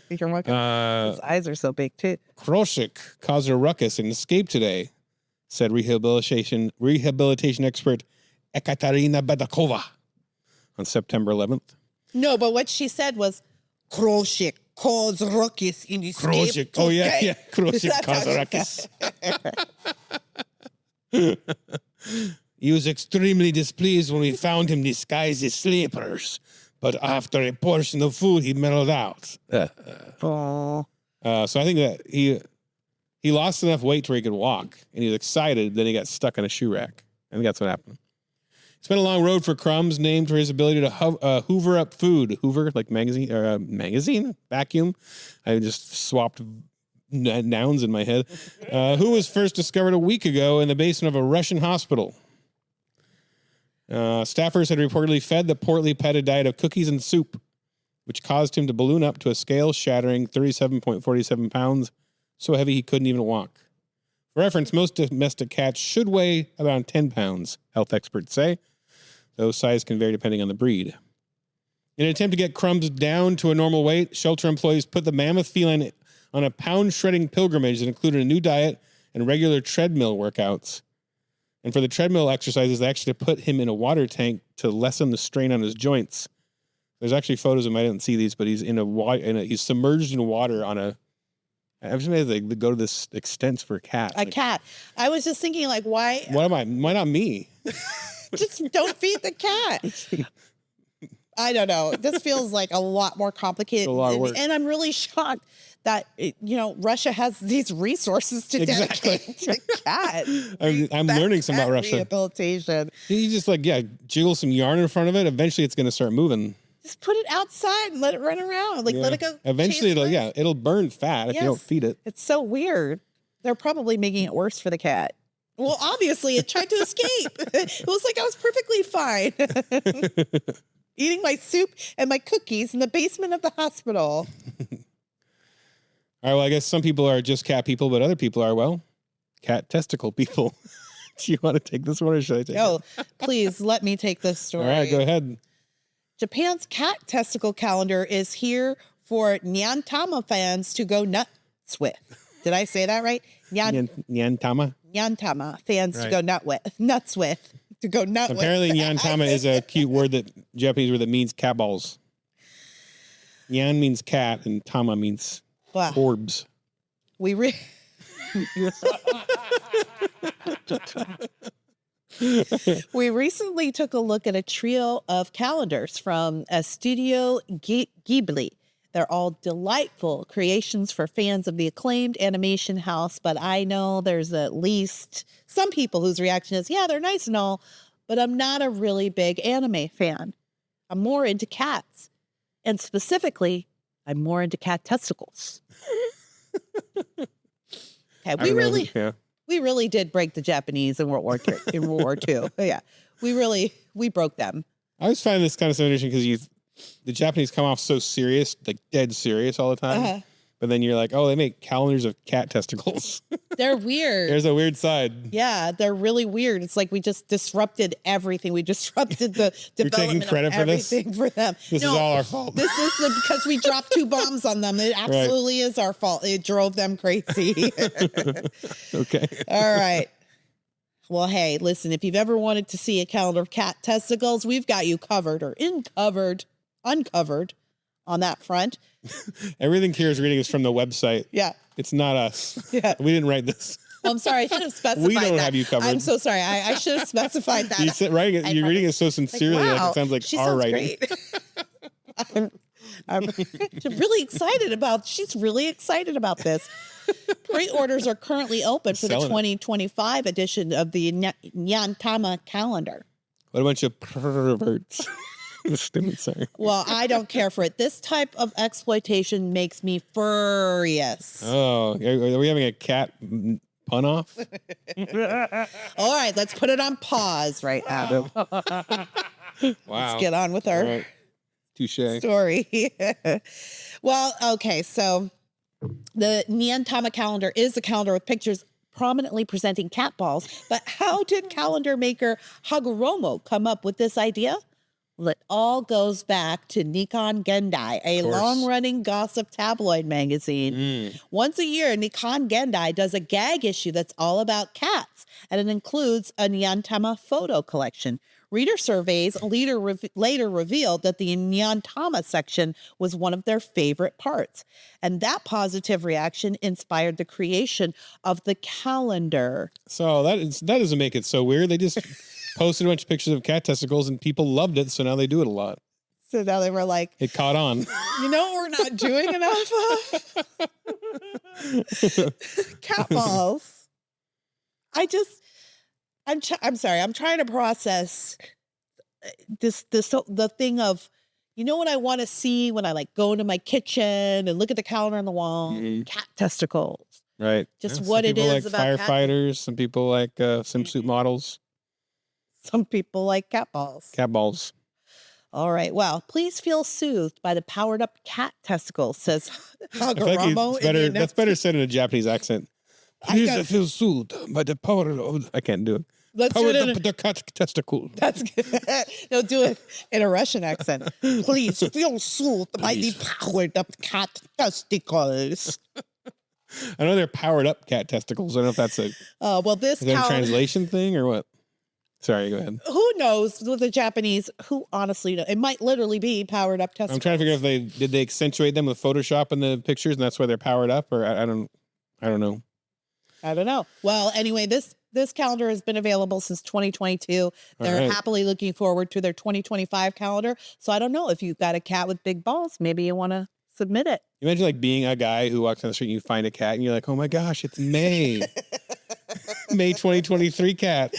You're welcome. His eyes are so big too. Kroshik caused a ruckus and escaped today, said rehabilitation expert Ekaterina Bedakova on September 11th. No, but what she said was Kroshik caused ruckus and escaped today. Oh yeah. Kroshik caused a ruckus. He was extremely displeased when we found him disguised as sleepers, but after a portion of food, he mellowed out. So I think that he lost enough weight to where he could walk, and he was excited. Then he got stuck in a shoe rack. I think that's what happened. It's been a long road for Crumbs, named for his ability to hoover up food. Hoover, like magazine, vacuum. I just swapped nouns in my head. Who was first discovered a week ago in the basement of a Russian hospital. Staffers had reportedly fed the portly pet a diet of cookies and soup, which caused him to balloon up to a scale shattering 37.47 pounds, so heavy he couldn't even walk. For reference, most domestic cats should weigh around 10 pounds, health experts say, though size can vary depending on the breed. In an attempt to get Crumbs down to a normal weight, shelter employees put the mammoth feline on a pound-shredding pilgrimage that included a new diet and regular treadmill workouts. And for the treadmill exercises, they actually put him in a water tank to lessen the strain on his joints. There's actually photos of him. I didn't see these, but he's he's submerged in water on a. I've just made they go to this extent for a cat. A cat. I was just thinking, like, why? What am I? Why not me? Just don't feed the cat. I don't know. This feels like a lot more complicated. It's a lot of work. And I'm really shocked that, Russia has these resources to dedicate to cat. I'm learning something about Russia. Rehabilitation. You just jiggle some yarn in front of it. Eventually it's going to start moving. Just put it outside and let it run around. Like let it go. Eventually, it'll burn fat if you don't feed it. It's so weird. They're probably making it worse for the cat. Well, obviously, it tried to escape. It was like I was perfectly fine. Eating my soup and my cookies in the basement of the hospital. All right, well, I guess some people are just cat people, but other people are, well, cat testicle people. Do you want to take this one or should I take it? No, please let me take this story. All right, go ahead. Japan's cat testicle calendar is here for Nyantama fans to go nuts with. Did I say that right? Nyantama? Nyantama fans to go nuts with. To go nut with. Apparently, Nyantama is a cute word Japanese word that means cat balls. Nyan means cat and Tama means orbs. We recently took a look at a trio of calendars from Studio Ghibli. They're all delightful creations for fans of the acclaimed animation house, but I know there's at least some people whose reaction is, yeah, they're nice and all, but I'm not a really big anime fan. I'm more into cats. And specifically, I'm more into cat testicles. Okay, we really did break the Japanese in World War II. Yeah, we broke them. I always find this kind of so interesting because the Japanese come off so serious, like dead serious all the time. But then you're like, oh, they make calendars of cat testicles. They're weird. There's a weird side. Yeah, they're really weird. It's like we just disrupted everything. We disrupted the development of everything for them. This is all our fault. This is because we dropped 2 bombs on them. It absolutely is our fault. It drove them crazy. Okay. All right. Well, hey, listen, if you've ever wanted to see a calendar of cat testicles, we've got you covered or uncovered on that front. Everything Kira's reading is from the website. Yeah. It's not us. Yeah. We didn't write this. I'm sorry. I should have specified We don't that. have you covered. I'm so sorry. I should have specified that. You're reading it so sincerely, like it sounds like our writing. Great. I'm really excited about. She's really excited about this. Pre-orders are currently open for the 2025 edition of the Nyantama calendar. What a bunch of perverts. Sorry. Well, I don't care for it. This type of exploitation makes me furious. Oh, are we having a cat pun off? All right, let's put it on pause right now. Wow. Let's get on with our story. Well, okay, so the Nyantama calendar is a calendar with pictures prominently presenting cat balls. But how did calendar maker Hagoromo come up with this idea? Well, it all goes back to Nikon Gendai, a long-running gossip tabloid magazine. Once a year, Nikon Gendai does a gag issue that's all about cats, and it includes a Nyantama photo collection. Reader surveys later revealed that the Nyantama section was one of their favorite parts. And that positive reaction inspired the creation of the calendar. So that doesn't make it so weird. They just posted a bunch of pictures of cat testicles and people loved it. So now they do it a lot. So now they were like, it caught on. You know what we're not doing enough of? Cat balls. I'm sorry. I'm trying to process the thing of, you know what I want to see when I like go into my kitchen and look at the calendar on the wall? Cat testicles. Right. Just what it is like about firefighters. Some people like swimsuit models. Some people like cat balls. Cat balls. All right. Well, please feel soothed by the powered up cat testicles, says Hagoromo. That's better said in a Japanese accent. Please feel soothed by the power of... I can't do it. Let's powered do it up the cat testicle. That's good. No, do it in a Russian accent. Please feel soothed by the powered up cat testicles. I know they're powered up cat testicles. I don't know if that's a... is that a translation thing or what? Sorry, go ahead. Who knows with the Japanese? Who honestly knows? It might literally be powered up testicles. I'm trying to figure out if did they accentuate them with Photoshop in the pictures, and that's why they're powered up, or I don't know. I don't know. Well, anyway, this calendar has been available since 2022. They're happily looking forward to their 2025 calendar. So I don't know if you've got a cat with big balls, maybe you want to submit it. You imagine like being a guy who walks down the street and you find a cat and you're like, oh my gosh, it's May. May 2023 cat.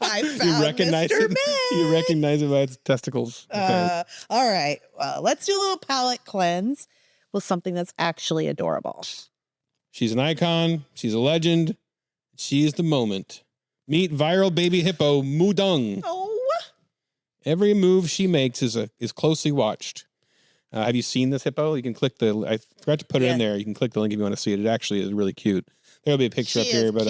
I found You recognize Mr. it. Meg. You recognize it by its testicles. Okay. All right. Well, let's do a little palate cleanse with something that's actually adorable. She's an icon. She's a legend. She is the moment. Meet viral baby hippo Mudong. Oh. Every move she makes is closely watched. Have you seen this hippo? You can click the. I forgot to put it in there. You can click the link if you want to see it. It actually is really cute. There'll be a picture up here, but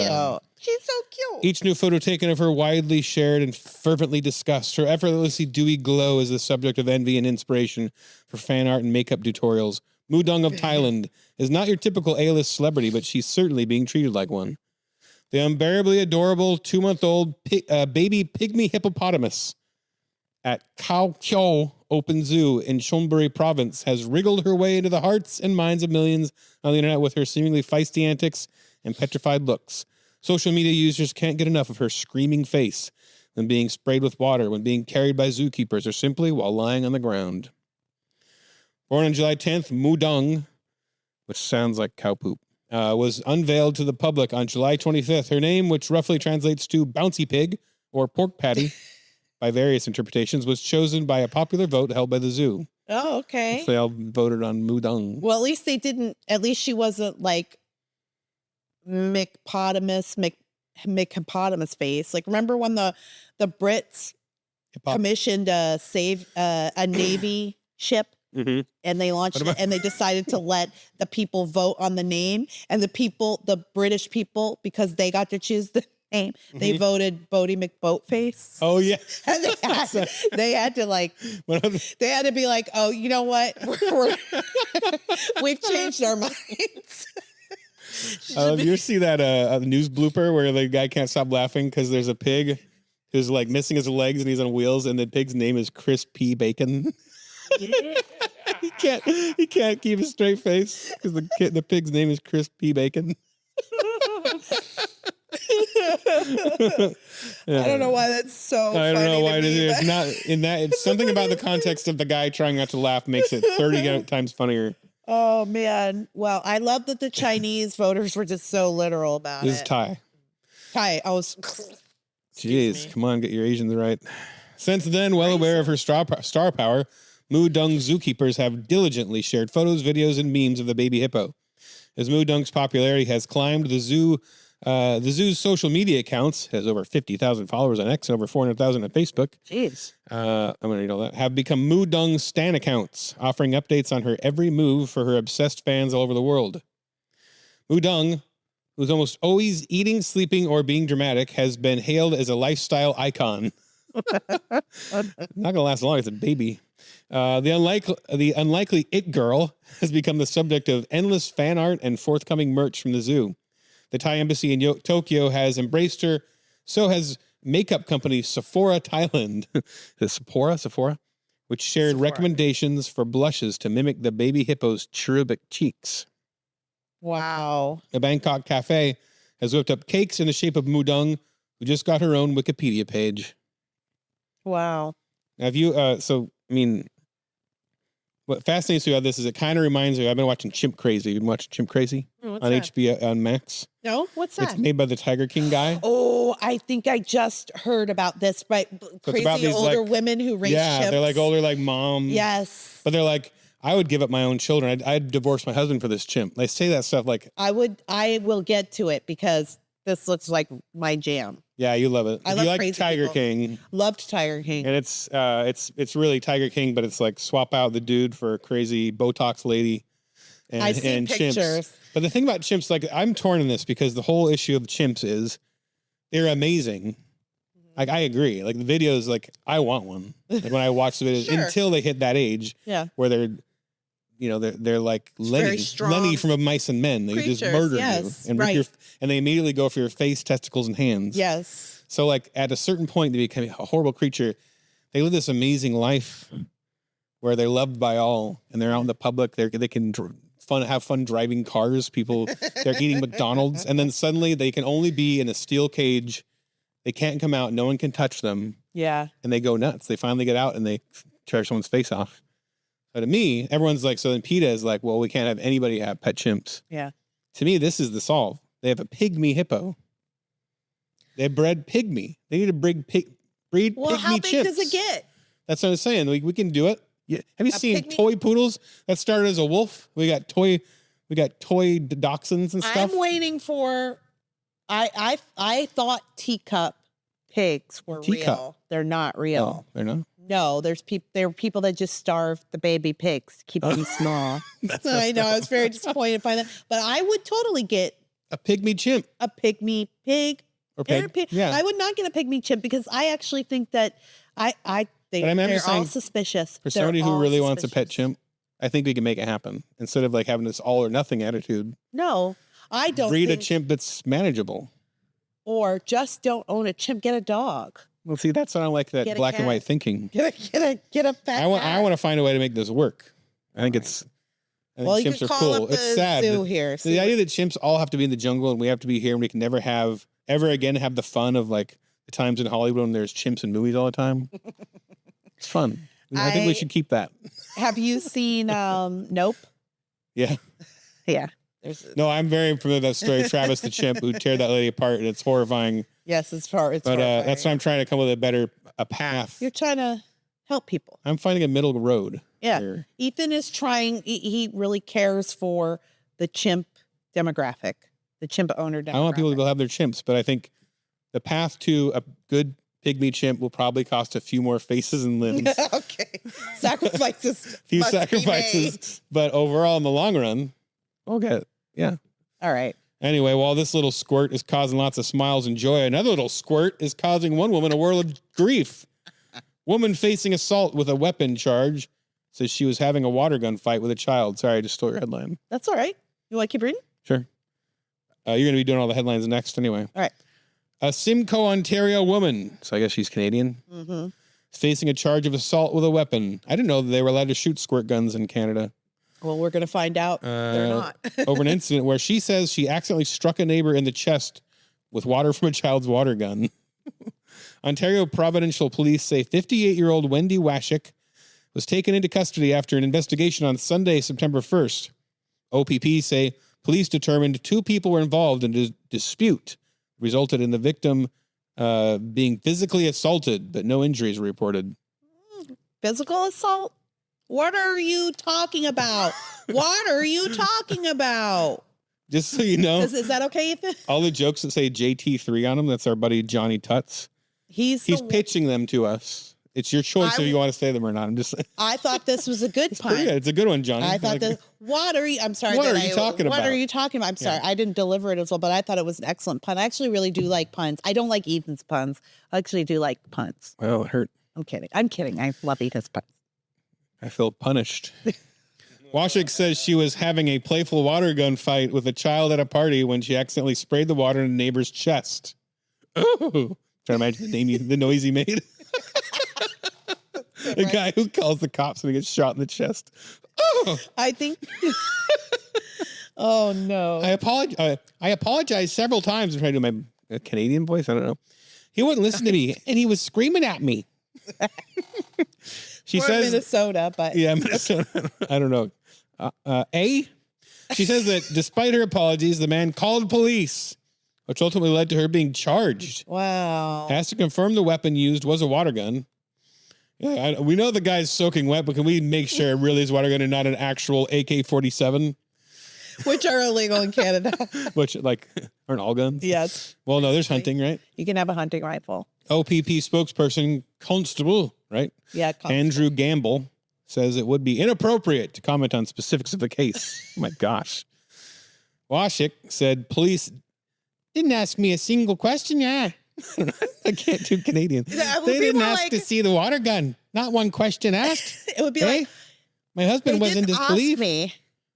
she's so cute. Each new photo taken of her widely shared and fervently discussed. Her effortlessly dewy glow is the subject of envy and inspiration for fan art and makeup tutorials. Mudong of Thailand is not your typical A-list celebrity, but she's certainly being treated like one. The unbearably adorable 2-month-old baby pygmy hippopotamus at Khao Kyo Open Zoo in Chonburi Province has wriggled her way into the hearts and minds of millions on the internet with her seemingly feisty antics and petrified looks. Social media users can't get enough of her screaming face when being sprayed with water, when being carried by zookeepers, or simply while lying on the ground. Born on July 10th, Mudong, which sounds like cow poop, was unveiled to the public on July 25th. Her name, which roughly translates to bouncy pig or pork patty by various interpretations, was chosen by a popular vote held by the zoo. Oh, okay. So they all voted on Mudong. Well, at least she wasn't like hippopotamus face. Like, remember when the Brits commissioned a Navy ship? Mm-hmm. And they launched it, and they decided to let the people vote on the name, and the British people, because they got to choose the name, they voted Bodie McBoatface. Oh yeah, and they had to be like, oh, you know what, we've changed our minds. You see that a news blooper where the guy can't stop laughing because there's a pig who's like missing his legs and he's on wheels, and the pig's name is Chris P. Bacon. He can't keep a straight face because the pig's name is Chris P. Bacon. I don't know why that's so funny. I don't know why it is. It's not in that. It's something about the context of the guy trying not to laugh makes it 30 times funnier. Oh man. Well, I love that the Chinese voters were just so literal about This is Thai. Thai. Jeez, come on, get your Asians right. Since then, well aware of her star power, Mudong zookeepers have diligently shared photos, videos, and memes of the baby hippo. As Mudong's popularity has climbed, the zoo's social media accounts has over 50,000 followers on X and over 400,000 on Facebook. Jeez. I'm going to read all that. Have become Mudong Stan accounts, offering updates on her every move for her obsessed fans all over the world. Mudong, who's almost always eating, sleeping, or being dramatic, has been hailed as a lifestyle icon. Not going to last long. It's a baby. The unlikely it girl has become the subject of endless fan art and forthcoming merch from the zoo. The Thai embassy in Tokyo has embraced her. So has makeup company Sephora Thailand, Sephora, which shared recommendations for blushes to mimic the baby hippo's cherubic cheeks. Wow. A Bangkok cafe has whipped up cakes in the shape of Mudong, who just got her own Wikipedia page. Wow. Have you, what fascinates me about this is it kind of reminds me, I've been watching Chimp Crazy. You've been watching Chimp Crazy on HBO, on Max? No, what's that? It's made by the Tiger King guy. Oh, I think I just heard about this, but crazy older women who raise chimps. Yeah, they're like older, like mom. Yes. But they're like, I would give up my own children. I'd divorce my husband for this chimp. They say that stuff like... I will get to it because this looks like my jam. Yeah, you love it. I love like Tiger King. Loved Tiger King. And it's really Tiger King, but it's like swap out the dude for a crazy Botox lady I see pictures. Chimps. But the thing about chimps, like I'm torn in this because the whole issue of chimps is they're amazing. Like I agree. Like the videos, like I want one. Like when I watch the videos until they hit that age where they're like Lenny from Mice and Men. They just murder you and and they immediately go for your face, testicles, and hands. Yes. So like at a certain point, they become a horrible creature. They live this amazing life where they're loved by all, and they're out in the public. They can have fun driving cars. They're eating McDonald's, and then suddenly they can only be in a steel cage. They can't come out. No one can touch them. Yeah. And they go nuts. They finally get out and they tear someone's face off. But to me, everyone's like, so then PETA is like, well, we can't have anybody have pet chimps. Yeah. To me, this is the solve. They have a pygmy hippo. They bred pygmy. They need to breed pygmy Well, how big chimps. does it get? That's what I'm saying. We can do it. Yeah. Have you seen pygmy? toy poodles that started as a wolf? We got toy dachshunds and stuff. I'm waiting for. I thought teacup pigs were real. They're not real. Oh, they're not. No, there are people that just starve the baby pigs, keep them small. I know. I was very disappointed by that, but I would totally get a pygmy chimp, a pygmy pig, or pig. Yeah, I would not get a pygmy chimp because I actually think that they're all suspicious. For somebody who really wants a pet chimp, I think we can make it happen instead of like having this all or nothing attitude. No, I don't. Breed a chimp that's manageable, or just don't own a chimp. Get a dog. Well, see, that's what I like, that black and white thinking. Get a pet. I want to find a way to make this work. I think chimps are cool. It's sad. Zoo here. The idea that chimps all have to be in the jungle and we have to be here and we can never ever again have the fun of like the times in Hollywood when there's chimps in movies all the time. It's fun. I think we should keep that. Have you seen Nope? Yeah. Yeah. No, I'm very familiar with that story. Travis the chimp who teared that lady apart, and it's horrifying. Yes, it's horrifying. That's why I'm trying to come with a path. You're trying to help people. I'm finding a middle road. Yeah. Here. Ethan is trying. He really cares for the chimp demographic, the chimp owner demographic. I want people to go have their chimps, but I think the path to a good pygmy chimp will probably cost a few more faces and limbs. Okay. Sacrifices. A few sacrifices. But overall, in the long run, we'll get it. Yeah. All right. Anyway, while this little squirt is causing lots of smiles and joy, another little squirt is causing one woman a world of grief. Woman facing assault with a weapon charge says she was having a water gun fight with a child. Sorry, I just stole your headline. That's all right. You want to keep reading? Sure. You're going to be doing all the headlines next anyway. All right. A Simcoe, Ontario woman, so I guess she's Canadian, is facing a charge of assault with a weapon. I didn't know that they were allowed to shoot squirt guns in Canada. Well, we're going to find out they're not. Over an incident where she says she accidentally struck a neighbor in the chest with water from a child's water gun. Ontario Provincial Police say 58-year-old Wendy Washik was taken into custody after an investigation on Sunday, September 1st. OPP say police determined 2 people were involved in a dispute, resulted in the victim being physically assaulted, but no injuries were reported. Physical assault? What are you talking about? What are you talking about? Just so you know. Is that okay, Ethan? All the jokes that say JT3 on them, that's our buddy Johnny Tutts. He's pitching them to us. It's your choice if you want to say them or not. I'm just saying. I thought this was a good pun. Good. It's a good one, Johnny. I thought what are you talking about? What are you talking about? I'm sorry. I didn't deliver it as well, but I thought it was an excellent pun. I actually really do like puns. I don't like Ethan's puns. I actually do like puns. Well, it hurt. I'm kidding. I love Ethan's puns. I feel punished. Washik says she was having a playful water gun fight with a child at a party when she accidentally sprayed the water in a neighbor's chest. Oh, trying to imagine the noise he made. The guy who calls the cops when he gets shot in the chest. Oh, I think. Oh no! I apologized several times. I'm trying to do my Canadian voice. I don't know. He wouldn't listen to me, and he was screaming at me. She says Minnesota, but yeah, Minnesota. I don't know. She says that despite her apologies, the man called police, which ultimately led to her being charged. Wow. Has to confirm the weapon used was a water gun. Yeah, we know the guy's soaking wet, but can we make sure it really is water gun and not an actual AK-47? Which are illegal in Canada. Which, aren't all guns? Yes. Well, no, there's hunting, right? You can have a hunting rifle. OPP spokesperson, Constable, right? Yeah, Constable. Andrew Gamble says it would be inappropriate to comment on specifics of the case. Oh my gosh. Washik said police didn't ask me a single question. Yeah. I can't do Canadian. They didn't ask to see the water gun. Not one question asked. It would be like, my husband was in disbelief. Me.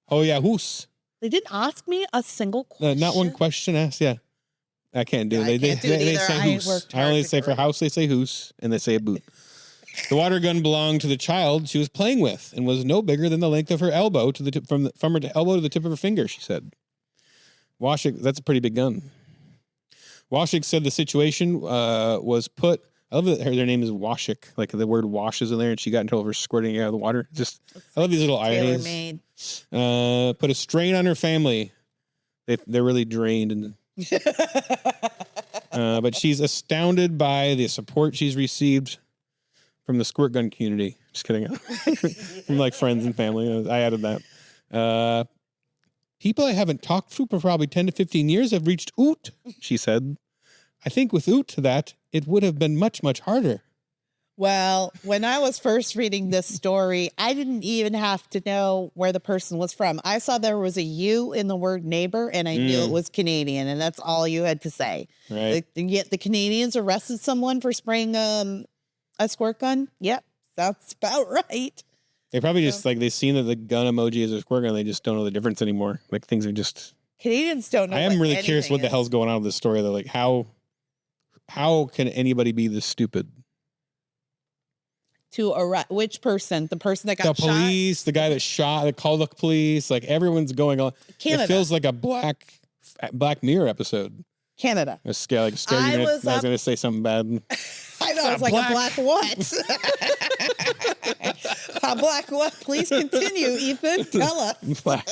Oh yeah, who's? They didn't ask me a single question. Not one question asked. Yeah. I can't do it. They say hoose. I only say for house, they say hoose, and they say a boot. The water gun belonged to the child she was playing with and was no bigger than the length of her elbow to the tip, from her elbow to the tip of her finger, she said. Washik, that's a pretty big gun. Washik said the situation was put. I love that their name is Washik, like the word wash is in there, and she got in trouble for squirting out of the water. I love these little ironies. Put a strain on her family. They're really drained and But she's astounded by the support she's received from the squirt gun community. Just kidding. From like friends and family. I added that. People I haven't talked to for probably 10 to 15 years have reached out, she said. I think without that, it would have been much, much harder. Well, when I was first reading this story, I didn't even have to know where the person was from. I saw there was a U in the word neighbor, and I knew it was Canadian, and that's all you had to say. Right. Yet the Canadians arrested someone for spraying a squirt gun. Yep, that's about right. They probably just like they've seen that the gun emoji is a squirt gun. They just don't know the difference anymore. Like things are just. Canadians don't know. I am really curious what the hell's going on with this story. Though, like how can anybody be this stupid? To arrest which person? The person that got shot? The police, the guy that shot, that called the police. Like everyone's going on. Canada. It feels like a Black Mirror episode. Canada. I was scared. I was going to say something bad. I know. It's like a black what? A black what? Please continue, Ethan. Tell us. Black.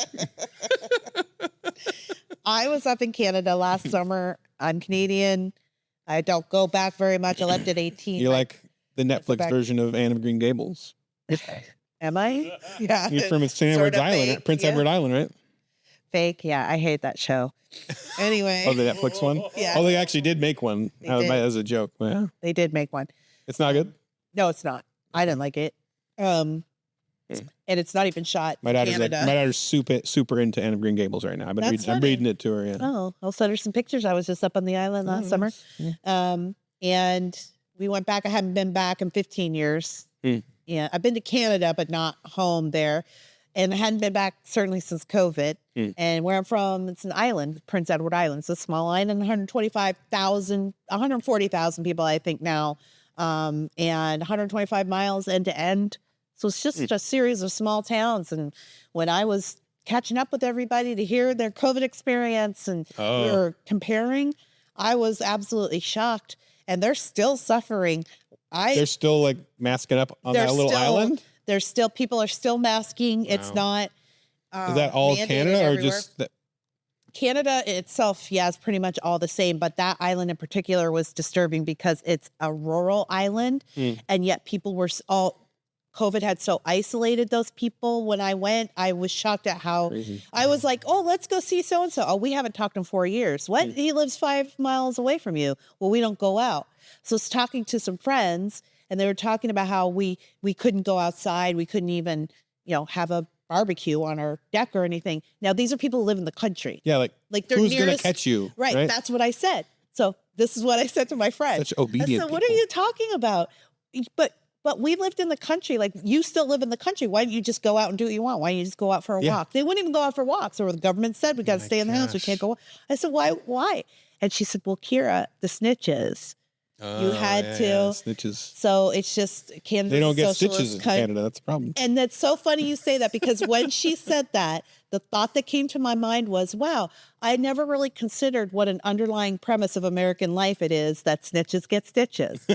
I was up in Canada last summer. I'm Canadian. I don't go back very much. I left at 18. You're like the Netflix version of Anne of Green Gables. Am I? Yeah. You're from St. Edward's Island, Prince Edward Island, right? Fake. Yeah. I hate that show. Anyway. Oh, the Netflix one? Yeah. Oh, they actually did make one as a joke. Yeah. They did make one. It's not good? No, it's not. I didn't like it. And it's not even shot my daughter's super into Anne of Green Gables right now. I'm reading it to her. Yeah. Oh, I'll send her some pictures. I was just up on the island last summer. Yeah. And we went back. I haven't been back in 15 years. Yeah. I've been to Canada, but not home there. And I hadn't been back certainly since COVID. And where I'm from, it's an island, Prince Edward Island. It's a small island, 140,000 people, I think now. And 125 miles end to end. So it's just a series of small towns. And when I was catching up with everybody to hear their COVID experience and we were comparing, I was absolutely shocked. And they're still suffering. They're still like masking up on that little island? People are still masking. Wow. It's not. Is that all Canada or just that? Canada itself, yeah, is pretty much all the same. But that island in particular was disturbing because it's a rural island. And yet people were COVID had so isolated those people. When I went, I was shocked at how I was like, oh, let's go see so-and-so. Oh, we haven't talked in 4 years. What? He lives 5 miles away from you. Well, we don't go out. So I was talking to some friends and they were talking about how we couldn't go outside. We couldn't even, have a barbecue on our deck or anything. Now, these are people who live in the country. Yeah. Like they're who's going to catch you? Right. That's what I said. So this is what I said to my friend. Such obedient I said, what are you talking about? But we lived in the country. Like, you still live in the country. Why don't you just go out and do what you want? Why don't you just go out for a walk? They wouldn't even go out for walks. Or the government said, we got to stay in the house. We can't go. I said, why? And she said, well, Kira, the snitches. You had to. Snitches. So it's just Canada. They don't get stitches in Canada. That's the problem. And that's so funny you say that because when she said that, the thought that came to my mind was, wow, I never really considered what an underlying premise of American life it is that snitches get stitches.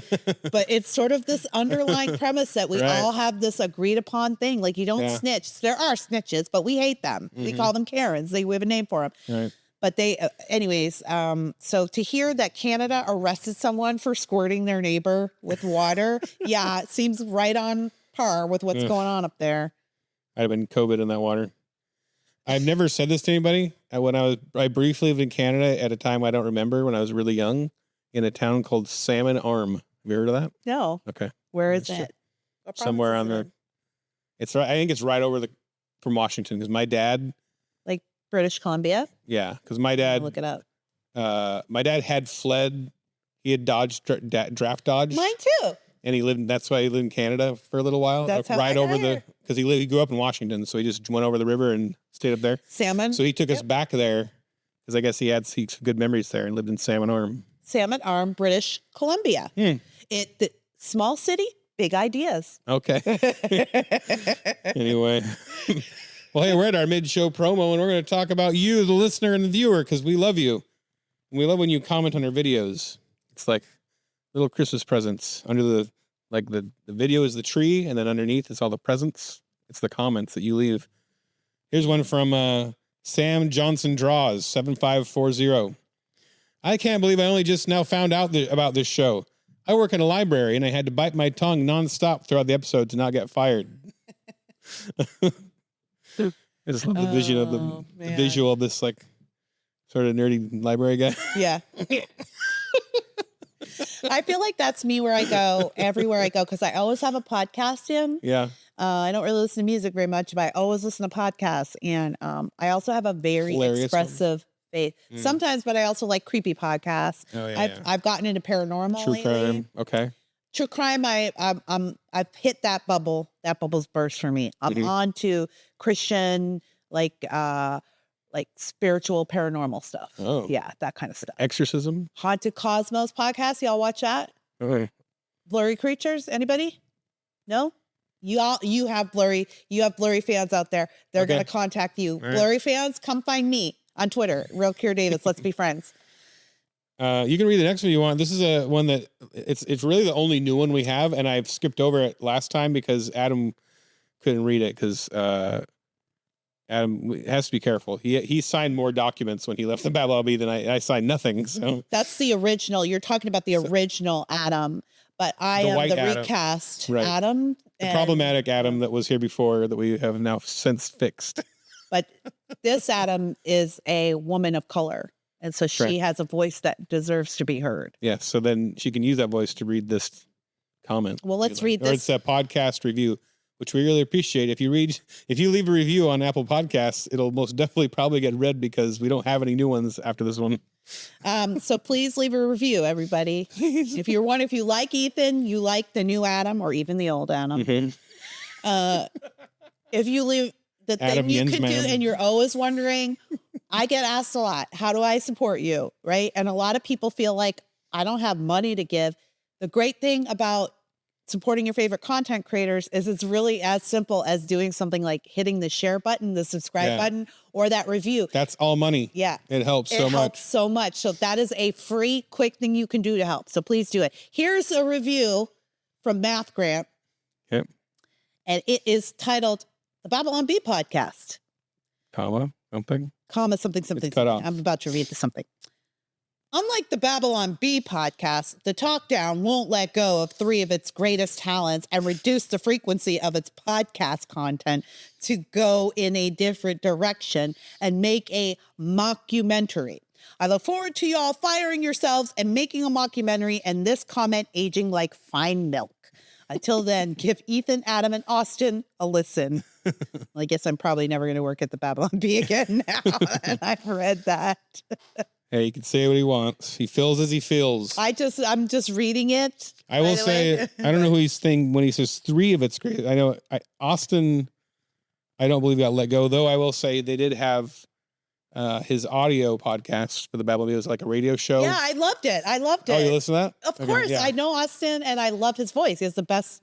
But it's sort of this underlying premise that we all have this agreed upon thing. Like, you don't snitch. There are snitches, but we hate them. We call them Karens. We have a name for them. Right. But anyways, so to hear that Canada arrested someone for squirting their neighbor with water, it seems right on par with what's going on up there. I'd have been COVID in that water. I've never said this to anybody. I briefly lived in Canada at a time I don't remember when I was really young in a town called Salmon Arm. Have you heard of that? No. Okay. Where is it? Somewhere on the. It's right. I think it's right over from Washington because my dad. Like British Columbia. Yeah, because my dad. Look it up. My dad had fled. He had draft dodged. Mine too. And that's why he lived in Canada for a little while. That's how right over because he grew up in Washington, so he just went over the river and stayed up there. Salmon. So he took us back there because I guess he had good memories there and lived in Salmon Arm. Salmon Arm, British Columbia. The small city, big ideas. Okay. Anyway. Well, hey, we're at our mid-show promo, and we're going to talk about you, the listener and the viewer, because we love you. And we love when you comment on our videos. It's like little Christmas presents. Under the video is the tree, and then underneath it's all the presents. It's the comments that you leave. Here's one from Sam Johnson Draws, 7540. I can't believe I only just now found out about this show. I work in a library and I had to bite my tongue nonstop throughout the episode to not get fired. I just love the vision of the visual of this like sort of nerdy library guy. Yeah. I feel like that's me where I go everywhere I go because I always have a podcast in. Yeah. I don't really listen to music very much, but I always listen to podcasts. And I also have a very expressive faith sometimes, but I also like creepy podcasts. Oh, yeah, I've gotten into paranormal. True crime. Okay. True crime. I've hit that bubble. That bubble's burst for me. I'm on to Christian, like spiritual paranormal stuff. Oh. Yeah, that kind of stuff. Exorcism. Haunted Cosmos podcast. Y'all watch that? Okay. Blurry Creatures. Anybody? No? You have blurry fans out there. They're gonna contact you. Right. Blurry fans, come find me on Twitter. Real Cure Davis. Let's be friends. You can read the next one you want. This is a one that it's really the only new one we have, and I've skipped over it last time because Adam couldn't read it because Adam has to be careful. He signed more documents when he left the Babylon Bee than I signed nothing. So that's the original. You're talking about the original Adam, but I am the Adam. recast Right. Adam. The problematic Adam that was here before that we have now since fixed. But this Adam is a woman of color. And so she has a voice that deserves to be heard. Yeah. So then she can use that voice to read this comment. Well, let's read this. Or it's a podcast review, which we really appreciate. If you leave a review on Apple Podcasts, it'll most definitely probably get read because we don't have any new ones after this one. So please leave a review, everybody. If you like Ethan, you like the new Adam or even the old Adam. If you leave the Adam thing you Yin's can do and you're always wondering, I get asked a lot, how do I support you? Right. And a lot of people feel like I don't have money to give. The great thing about supporting your favorite content creators is it's really as simple as doing something like hitting the share button, the subscribe button, or that review. That's all money. Yeah. It helps so much. It helps so much. So that is a free, quick thing you can do to help. So please do it. Here's a review from Math Grant. Okay. And it is titled The Babylon Bee Podcast. Comma something. It's cut off. I'm about to read something. Unlike the Babylon Bee podcast, the Talk Down won't let go of 3 of its greatest talents and reduce the frequency of its podcast content to go in a different direction and make a mockumentary. I look forward to y'all firing yourselves and making a mockumentary and this comment aging like fine milk. Until then, give Ethan, Adam, and Austin a listen. Well, I guess I'm probably never going to work at the Babylon Bee again now. And I've read that. Hey, he can say what he wants. He feels as he feels. I'm just reading it. I will say, I don't know who he's saying when he says 3 of its great. I know Austin, I don't believe got let go, though. I will say they did have his audio podcast for the Babylon Bee. It was like a radio show. Yeah, I loved it. Oh, you listen to that? Of course. Yeah. I know Austin and I love his voice. He has the best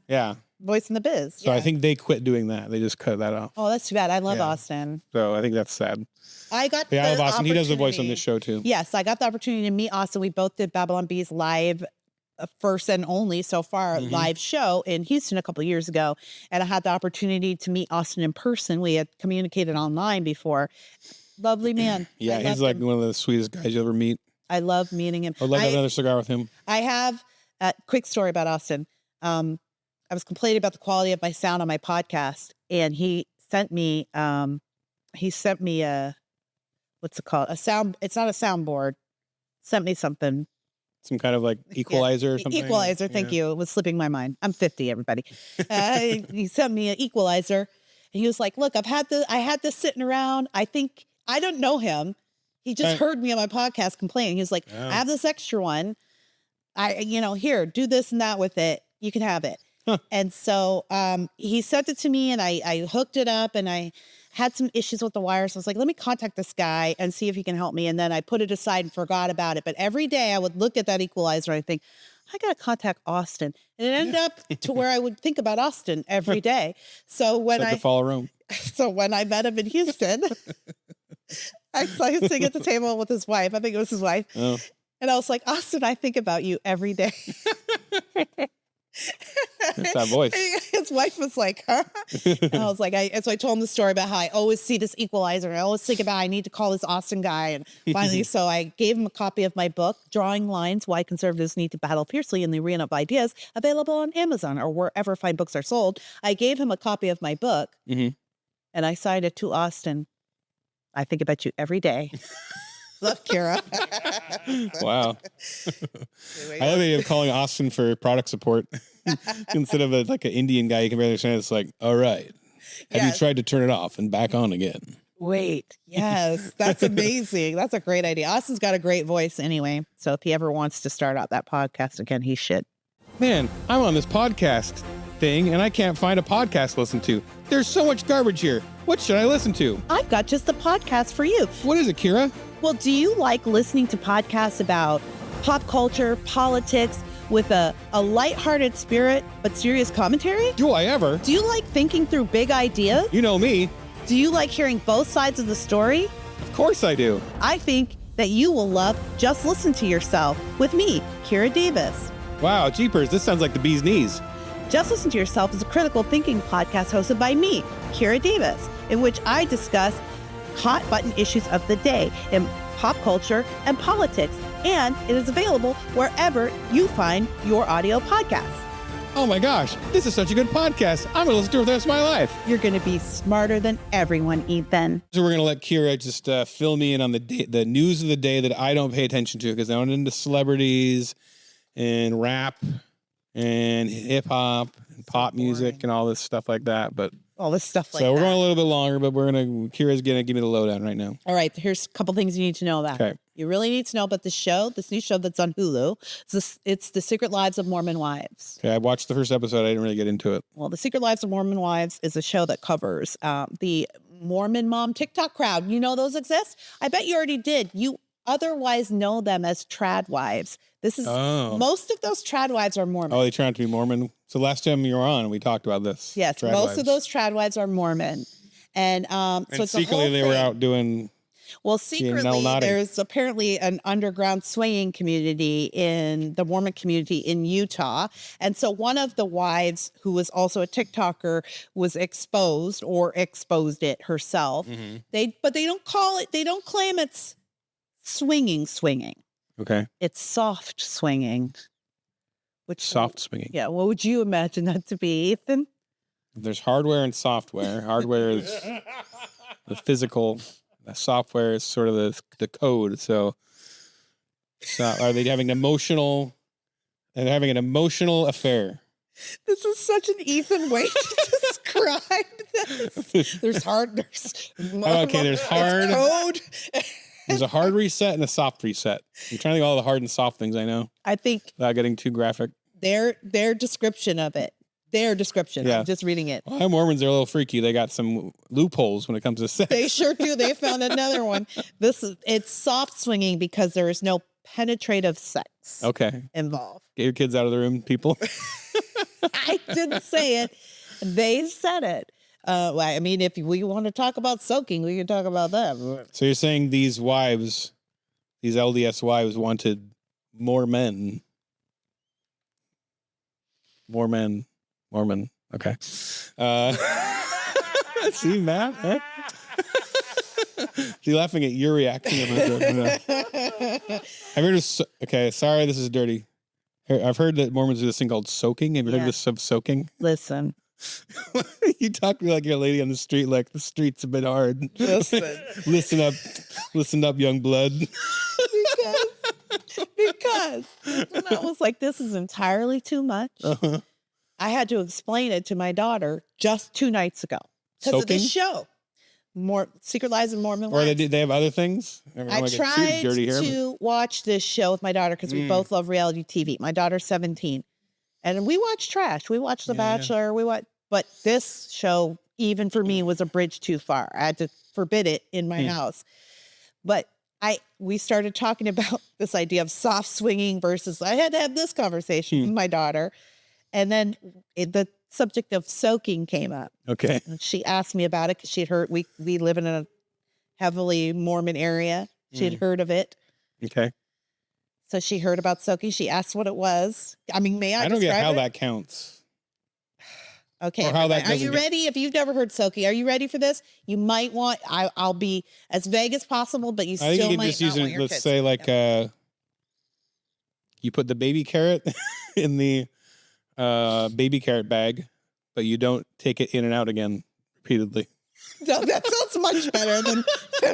voice in the biz. So I think they quit doing that. They just cut that off. Oh, that's too bad. I love Austin. So I think that's sad. I love Austin. He does the voice on this show too. Yes, I got the opportunity to meet Austin. We both did Babylon Bee's live, first and only so far, live show in Houston a couple of years ago. And I had the opportunity to meet Austin in person. We had communicated online before. Lovely man. Yeah, he's like one of the sweetest guys you'll ever meet. I love meeting him. I'd like to have another cigar with him. I have a quick story about Austin. I was complaining about the quality of my sound on my podcast, and he sent me a what's it called? A sound. It's not a soundboard. Sent me something. Some kind of like equalizer or something. Equalizer. Thank you. It was slipping my mind. I'm 50, everybody. He sent me an equalizer, and he was like, "Look, I had this sitting around. I don't know him. He just heard me on my podcast complaining. He was like, I have this extra one. Here, do this and that with it. You can have it." Huh. And so he sent it to me and I hooked it up and I had some issues with the wires. So I was like, let me contact this guy and see if he can help me. And then I put it aside and forgot about it. But every day I would look at that equalizer and I think, I got to contact Austin. And it ended up to where I would think about Austin every day. So when like follow Rome. So when I met him in Houston, I saw him sitting at the table with his wife. I think it was his wife. Oh. And I was like, Austin, I think about you every day. It's that voice. His wife was like, huh? And I was like, so I told him the story about how I always see this Equalizer. I always think about I need to call this Austin guy. And finally, so I gave him a copy of my book, Drawing Lines, Why Conservatives Need to Battle Fiercely in the Arena of Ideas, available on Amazon or wherever fine books are sold. I gave him a copy of my book, and I signed it to Austin. I think about you every day. Love, Kira. Wow. I love the idea of calling Austin for product support instead of like an Indian guy you can barely understand. It's like, all right, have you tried to turn it off and back on again? Wait, yes, that's amazing. That's a great idea. Austin's got a great voice anyway. So if he ever wants to start out that podcast again, he should. Man, I'm on this podcast thing and I can't find a podcast to listen to. There's so much garbage here. What should I listen to? I've got just the podcast for you. What is it, Kira? Well, do you like listening to podcasts about pop culture, politics, with a lighthearted spirit but serious commentary? Do I ever? Do you like thinking through big ideas? You know me. Do you like hearing both sides of the story? Of course I do. I think that you will love Just Listen to Yourself with me, Kira Davis. Wow, jeepers, this sounds like the bee's knees. Just Listen to Yourself is a critical thinking podcast hosted by me, Kira Davis, in which I discuss hot button issues of the day in pop culture and politics, and it is available wherever you find your audio podcasts. Oh my gosh, this is such a good podcast. I'm going to listen to it the rest of my life. You're going to be smarter than everyone, Ethan. So we're going to let Kira just fill me in on the news of the day that I don't pay attention to because I'm into celebrities and rap and hip hop and pop music and all this stuff like that. But all this stuff like that. So we're going a little bit longer, but Kira's going to give me the lowdown right now. All right. Here's a couple things you need to know about. Okay. You really need to know about this new show that's on Hulu. It's The Secret Lives of Mormon Wives. Okay. I watched the first episode. I didn't really get into it. Well, The Secret Lives of Mormon Wives is a show that covers the Mormon mom TikTok crowd. You know those exist? I bet you already did. You otherwise know them as trad wives. Most of those trad wives are Mormon. Oh, they turn out to be Mormon. So last time you were on, we talked about this. Yes, most of those trad wives are Mormon, and so it's secretly they were out doing. Well, secretly there's apparently an underground swinging community in the Mormon community in Utah, and so one of the wives, who was also a TikToker, was exposed it herself. Mm-hmm. They don't call it. They don't claim it's swinging. Okay. It's soft swinging. Soft swinging. Yeah. What would you imagine that to be, Ethan? There's hardware and software. Hardware is the physical. The software is sort of the code. So are they having an emotional affair? This is such an Ethan way to describe this. There's hard. There's hard code. There's a hard reset and a soft reset. I'm trying to think of all the hard and soft things I know. I think without getting too graphic. Their description of it. Their description. Yeah. I'm just reading it. Well, Mormons are a little freaky. They got some loopholes when it comes to sex. They sure do. They found another one. It's soft swinging because there is no penetrative sex. Involved. Get your kids out of the room, people. I didn't say it. They said it. I mean, if we want to talk about soaking, we can talk about that. So you're saying these wives, these LDS wives, wanted more men. More men. Mormon. Okay. See, Matt? Huh? She's laughing at your reaction. I've heard of, okay, sorry, this is dirty. I've heard that Mormons do this thing called soaking. Have you heard of this of soaking? Listen. You talk to me like you're a lady on the street, like the streets have been hard. Listen. Listen up, young blood. Because I was like, this is entirely too much. Uh-huh. I had to explain it to my daughter just 2 nights ago because of this show. Secret Lives of Mormon Wives. Or they have other things? I tried to watch this show with my daughter because we both love reality TV. My daughter's 17. And we watch trash. We watch The Bachelor. But this show, even for me, was a bridge too far. I had to forbid it in my house. But we started talking about this idea of soft swinging versus, I had to have this conversation with my daughter. And then the subject of soaking came up. Okay. And she asked me about it because she'd heard, we live in a heavily Mormon area. She'd heard of it. Okay. So she heard about soaking. She asked what it was. I mean, may I don't get describe how it? that counts. Okay. Or how that Are you doesn't ready? If you've never heard soaking, are you ready for this? You might want, I'll be as vague as possible, but you I still think you can might just not use want it, your let's kids. say like, you put the baby carrot in the baby carrot bag, but you don't take it in and out again repeatedly. No, that sounds much better than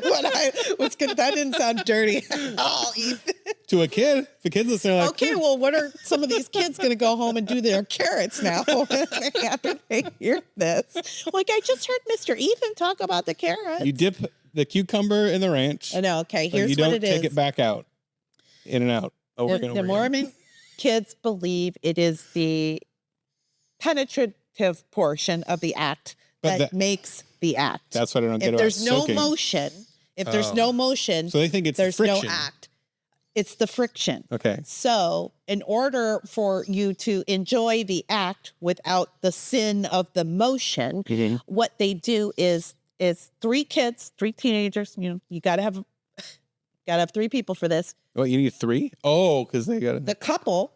what I was going to. That didn't sound dirty at all, Ethan. To a kid, the kids listening are like, Okay, well, what are some of these kids going to go home and do their carrots now after they hear this? Like, I just heard Mr. Ethan talk about the carrots. you dip the cucumber in the ranch. I know. Okay, but here's you what don't it take is. it back out, in and out, over and over The again. Mormon kids believe it is the penetrative portion of the act that makes the act. That's what I don't get If about there's no soaking. motion, so they think it's there's friction. no act. It's the friction. Okay. So in order for you to enjoy the act without the sin of the motion, what they do is 3 kids, 3 teenagers, you gotta have 3 people for this. What, you need 3? Oh, because they got The couple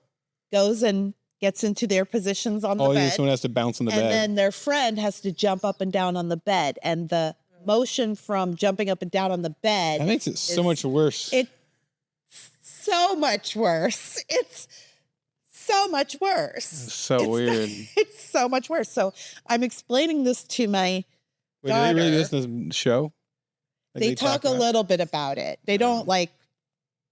goes and gets into their positions on the bed. Someone has to bounce on the bed. And then their friend has to jump up and down on the bed. And the motion from jumping up and down on the bed. That makes it so much worse. It's so much worse. It's so much worse. So weird. It's so much worse. So I'm explaining this to my daughter. Do they really listen to the show? Like they talk a little bit about it. They don't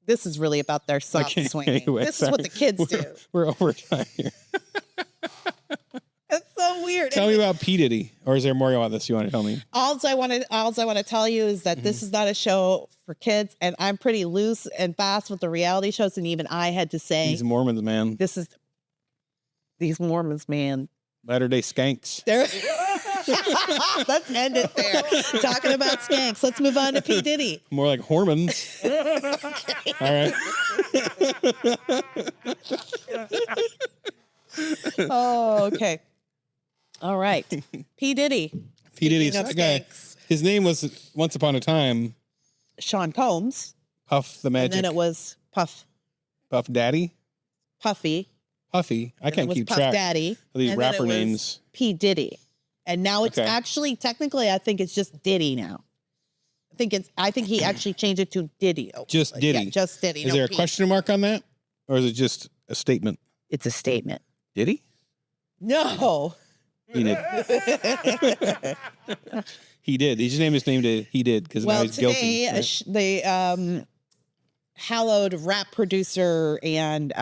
this is really about their soft swinging. Anyway, this is what the kids do. We're over time here. It's so weird. Tell me about P. Diddy, or is there more about this you want to tell me? All I want to tell you is that this is not a show for kids, and I'm pretty loose and fast with the reality shows, and even I had to say, These Mormons, man. These Mormons, man. Latter-day skanks. Let's end it there. Talking about skanks. Let's move on to P. Diddy. More like Hormons. All right. Oh, okay. All right. P. Diddy. P. Diddy's Speaking of that guy. skanks, His name was once upon a time Sean Combs. Puff the Magic. And then it was Puff Daddy. Puffy. Puffy. I can't keep Puff track Daddy. of these And then rapper it was names. P. Diddy. And now it's actually, technically, I think it's just Diddy now. I think he actually changed it to Diddy. Just Diddy. Yeah, just Diddy. Is there a question mark on that? Or is it just a statement? It's a statement. Diddy? No. He did. He did. He just named his name to He Did because now he's guilty. Today, Right? the hallowed rap producer and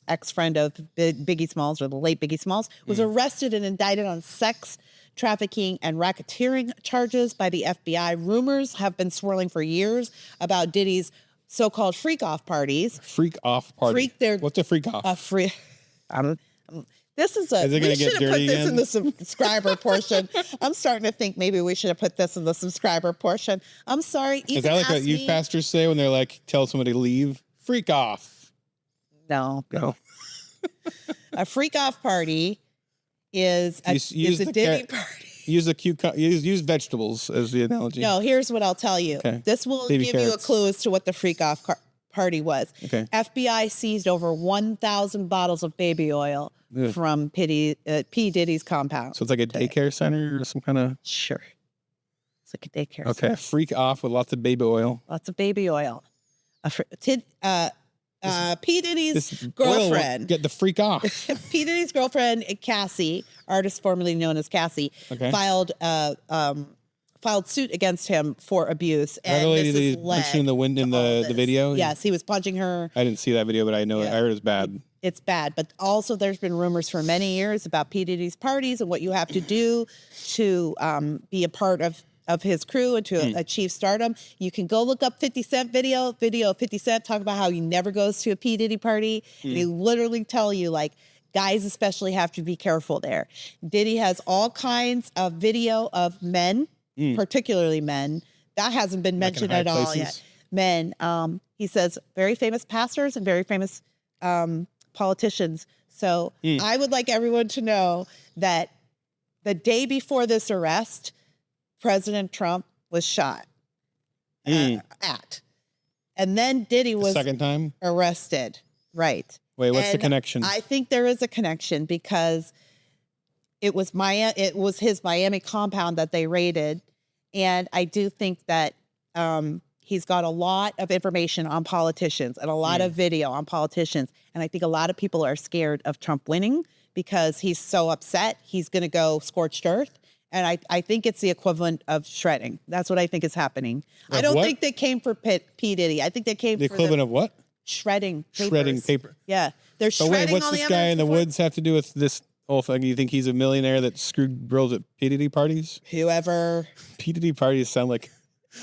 ex-friend of Biggie Smalls, or the late Biggie Smalls, was arrested and indicted on sex trafficking and racketeering charges by the FBI. Rumors have been swirling for years about Diddy's so-called freak-off parties. Freak-off party. What's a freak-off? This is a. We should have put this in the subscriber portion. I'm starting to think maybe we should have put this in the subscriber portion. I'm sorry. Is that like what youth pastors say when they're like, tell somebody to leave? Freak off. No. No. A freak off party is a Diddy party. Use vegetables as the analogy. No, here's what I'll tell you. Okay. This will give you a clue as to what the freak off party was. Okay. FBI seized over 1,000 bottles of baby oil from P. Diddy's compound. So it's like a daycare center or some kind of... Sure. It's like a daycare center. Okay, freak off with lots of baby oil. Lots of baby oil. P. Diddy's girlfriend. Get the freak off. P. Diddy's girlfriend, Cassie, artist formerly known as Cassie, filed suit against him for abuse. And the lady that he's punching in the wind in the video? Yes, he was punching her. I didn't see that video, but I know I heard it's bad. It's bad. But also there's been rumors for many years about P. Diddy's parties and what you have to do to be a part of his crew and to achieve stardom. You can go look up 50 Cent video of 50 Cent talk about how he never goes to a P. Diddy party. And he literally tell you, like, guys especially have to be careful there. Diddy has all kinds of video of men, particularly men. That hasn't been mentioned at all yet. Men. He says very famous pastors and very famous politicians. So I would like everyone to know that the day before this arrest, President Trump was shot at. And then Diddy was second time arrested. Right. Wait, what's the connection? I think there is a connection because it was his Miami compound that they raided. And I do think that he's got a lot of information on politicians and a lot of video on politicians. And I think a lot of people are scared of Trump winning because he's so upset. He's going to go scorched earth. And I think it's the equivalent of shredding. That's what I think is happening. I don't think they came for P. Diddy. I think they came the for equivalent of what? Shredding papers. Shredding paper. Yeah. They're shredding wait, what's all this the guy in the evidence woods have to do with this whole thing? You think he's a millionaire that screwed girls at P. Diddy parties? Whoever. P. Diddy parties sound like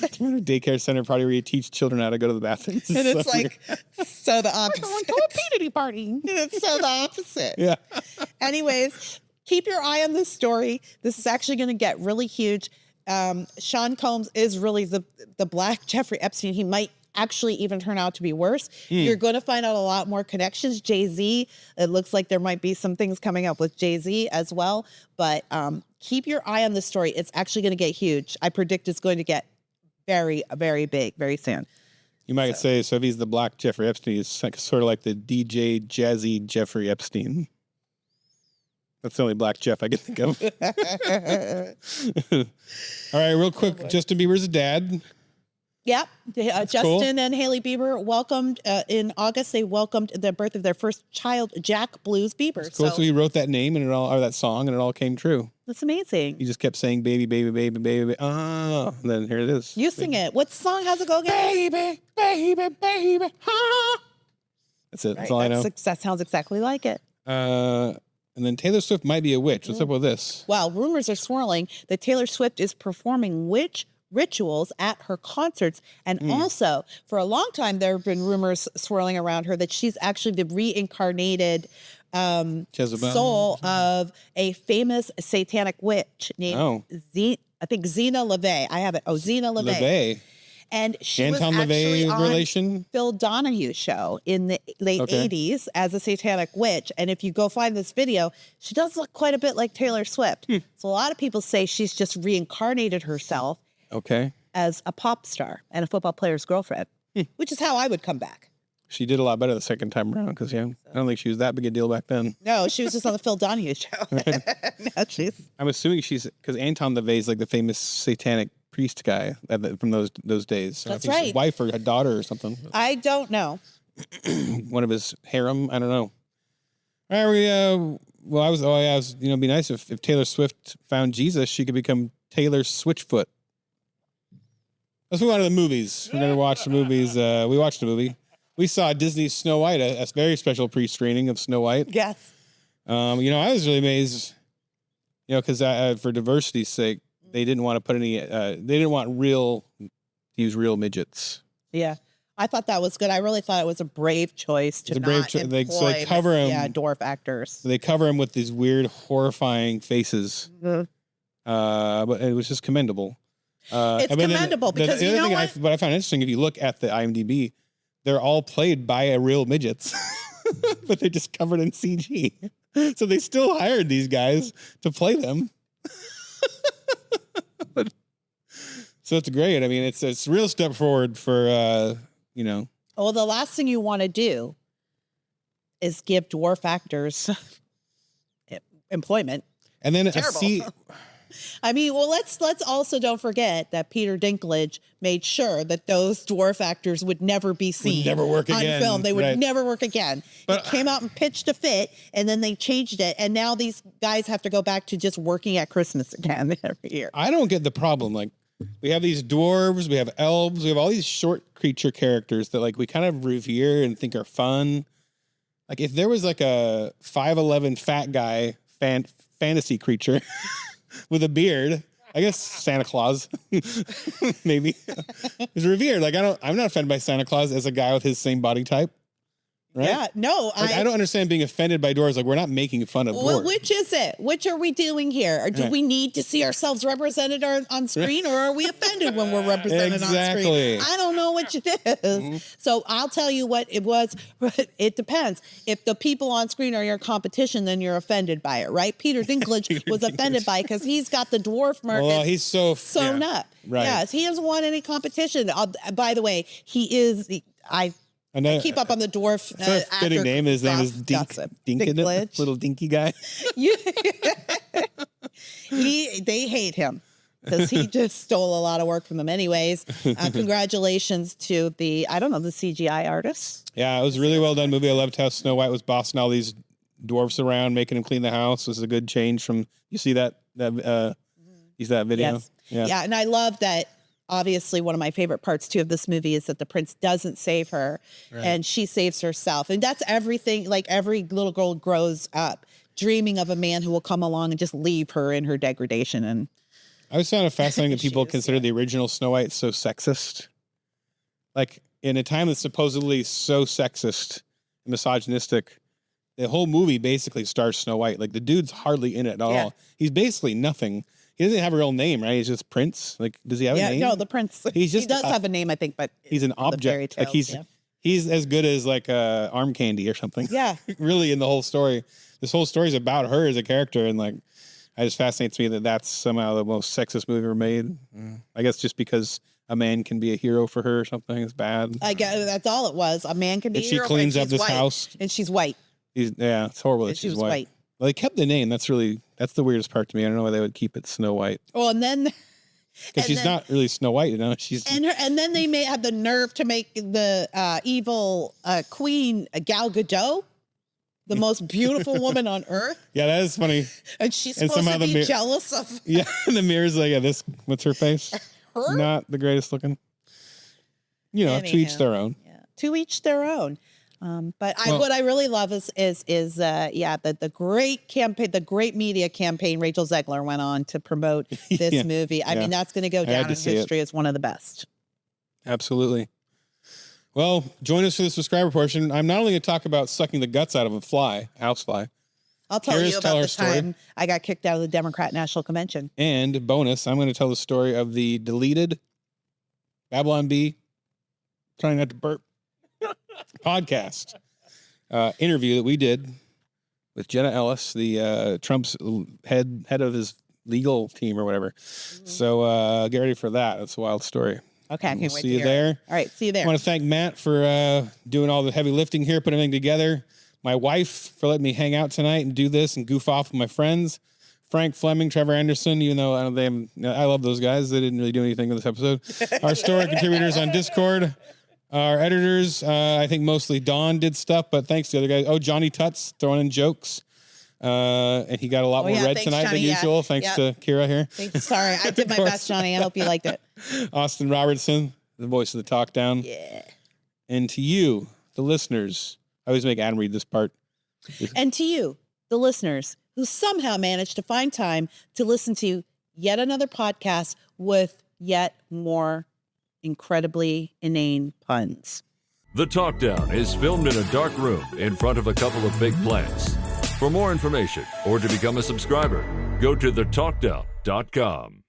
a daycare center party where you teach children how to go to the bathroom. And it's like, so the opposite. We're going to a P. Diddy party. And it's so the opposite. Yeah. Anyways, keep your eye on this story. This is actually going to get really huge. Sean Combs is really the black Jeffrey Epstein. He might actually even turn out to be worse. You're going to find out a lot more connections. Jay-Z, it looks like there might be some things coming up with Jay-Z as well. But keep your eye on this story. It's actually going to get huge. I predict it's going to get very, very big very soon. You might say, so if he's the black Jeffrey Epstein, he's sort of like the DJ Jazzy Jeffrey Epstein. That's the only black Jeff I can think of. All right, real quick, Justin Bieber's dad. Yep. Justin cool. and Hailey Bieber welcomed, in August, they welcomed the birth of their first child, Jack Blues Bieber. That's cool. So he wrote that name and or that song and it all came true. That's amazing. He just kept saying baby, baby, baby, baby. Oh, and then here it is. You sing it. What song? How's it go again? Baby, baby, baby. Huh? That's it. That's all I know. That sounds exactly like it. And then Taylor Swift might be a witch. What's up with this? Well, rumors are swirling that Taylor Swift is performing witch rituals at her concerts. And also, for a long time, there have been rumors swirling around her that she's actually the reincarnated soul of a famous satanic witch named I think Zena LaVey. I have it. Oh, Zena LaVey. And she was actually on Phil Donahue's show in the late 80s as a satanic witch. And if you go find this video, she does look quite a bit like Taylor Swift. So a lot of people say she's just reincarnated herself as a pop star and a football player's girlfriend, which is how I would come back. She did a lot better the second time around because, I don't think she was that big a deal back then. No, she was just on the Phil Donahue show. No, I'm assuming she's, because Anton LaVey is like the famous satanic priest guy from those days. So that's right. His wife or a daughter or something. I don't know. One of his harem. I don't know. All right, it'd be nice if Taylor Swift found Jesus, she could become Taylor Switchfoot. Let's move on to the movies. We're gonna watch the movies. We watched a movie. We saw Disney's Snow White, a very special pre-screening of Snow White. Yes. I was really amazed. Because for diversity's sake, they didn't want to put any. They didn't want use real midgets. Yeah, I thought that was good. I really thought it was a brave choice to not employ so they cover him. Yeah, dwarf actors. So they cover him with these weird, horrifying faces. But it was just commendable. It's commendable because the other thing what I found interesting, if you look at the IMDb, they're all played by real midgets, but they're just covered in CG. So they still hired these guys to play them. So it's great. I mean, it's a real step forward for, Well, the last thing you want to do is give dwarf actors employment. And then let's also don't forget that Peter Dinklage made sure that those dwarf actors would never be seen. Would never work on again. film. They would never work again. It came out and pitched a fit, and then they changed it, and now these guys have to go back to just working at Christmas again every year. I don't get the problem. Like, we have these dwarves, we have elves, we have all these short creature characters that we kind of revere and think are fun. Like, if there was like a 5'11" fat guy fantasy creature with a beard, I guess Santa Claus, maybe, is revered. Like, I'm not offended by Santa Claus as a guy with his same body type. Right? Yeah, no, like, I don't understand being offended by doors. Like, we're not making fun of doors. Which is it? Which are we doing here? Or do we need to see ourselves represented on screen, or are we offended when we're represented on screen? I don't know which it is. So I'll tell you what it was. It depends. If the people on screen are your competition, then you're offended by it, right? Peter Dinklage was offended by it because he's got the dwarf market. Well, he's sewn up. Right. Yes, he doesn't want any competition. By the way, he is. I keep up on the dwarf. Fitting name. His name is Dinklage, little dinky guy. They hate him because he just stole a lot of work from them. Anyways, congratulations to the CGI artists. Yeah, it was a really well done movie. I loved how Snow White was bossing all these dwarfs around, making them clean the house. It was a good change from. You see that video? Yes. Yeah, and I love that. Obviously, one of my favorite parts, too, of this movie is that the prince doesn't save her, and she saves herself. And that's everything. Like, every little girl grows up dreaming of a man who will come along and just leave her in her degradation. And I always found it fascinating that people consider the original Snow White so sexist. Like, in a time that's supposedly so sexist and misogynistic, the whole movie basically stars Snow White. Like, the dude's hardly in it at all. He's basically nothing. He doesn't have a real name, right? He's just Prince. Like, does he have a name? No, the prince. He does have a name, I think, but he's an object. Like, he's as good as like arm candy or something. Yeah. Really, in the whole story. This whole story is about her as a character, and like, it just fascinates me that that's somehow the most sexist movie ever made. I guess just because a man can be a hero for her or something is bad. I guess that's all it was. A man can be a hero. She cleans up this house, and she's white. It's horrible that she's white. Well, they kept the name. That's the weirdest part to me. I don't know why they would keep it Snow White. Well, and then because she's not really Snow White, you know. And then they may have the nerve to make the evil queen Gal Gadot the most beautiful woman on earth. Yeah, that is funny. And she's supposed to be jealous of. Yeah, and the mirror's like, what's her face? Her? Not the greatest looking. You know, anyhow, to each their own. Yeah, to each their own. But what I really love is the great campaign, the great media campaign Rachel Zegler went on to promote this movie. I mean, that's going to go down in history as one of the best. Absolutely. Well, join us for the subscriber portion. I'm not only going to talk about sucking the guts out of a housefly. I'll tell you about the time I got kicked out of the Democrat National Convention. And bonus, I'm going to tell the story of the deleted Babylon Bee, trying not to burp, podcast interview that we did with Jenna Ellis, the Trump's head of his legal team or whatever. So get ready for that. It's a wild story. Okay, I can't wait see you there. All right, see you there. I want to thank Matt for doing all the heavy lifting here, putting everything together. My wife for letting me hang out tonight and do this and goof off with my friends. Frank Fleming, Trevor Anderson, even though I love those guys. They didn't really do anything in this episode. Our story contributors on Discord. Our editors, I think mostly Dawn did stuff, but thanks to the other guys. Oh, Johnny Tutts throwing in jokes. And he got a lot more red tonight Johnny, than usual. Thanks to Kira here. Sorry, I did my best, Johnny. I hope you liked it. Austin Robertson, the voice of the Talk Down. Yeah. And to you, the listeners, I always make Adam read this part. And to you, the listeners, who somehow managed to find time to listen to yet another podcast with yet more incredibly inane puns. The Talk Down is filmed in a dark room in front of a couple of fake plants. For more information or to become a subscriber, go to thetalkdown.com.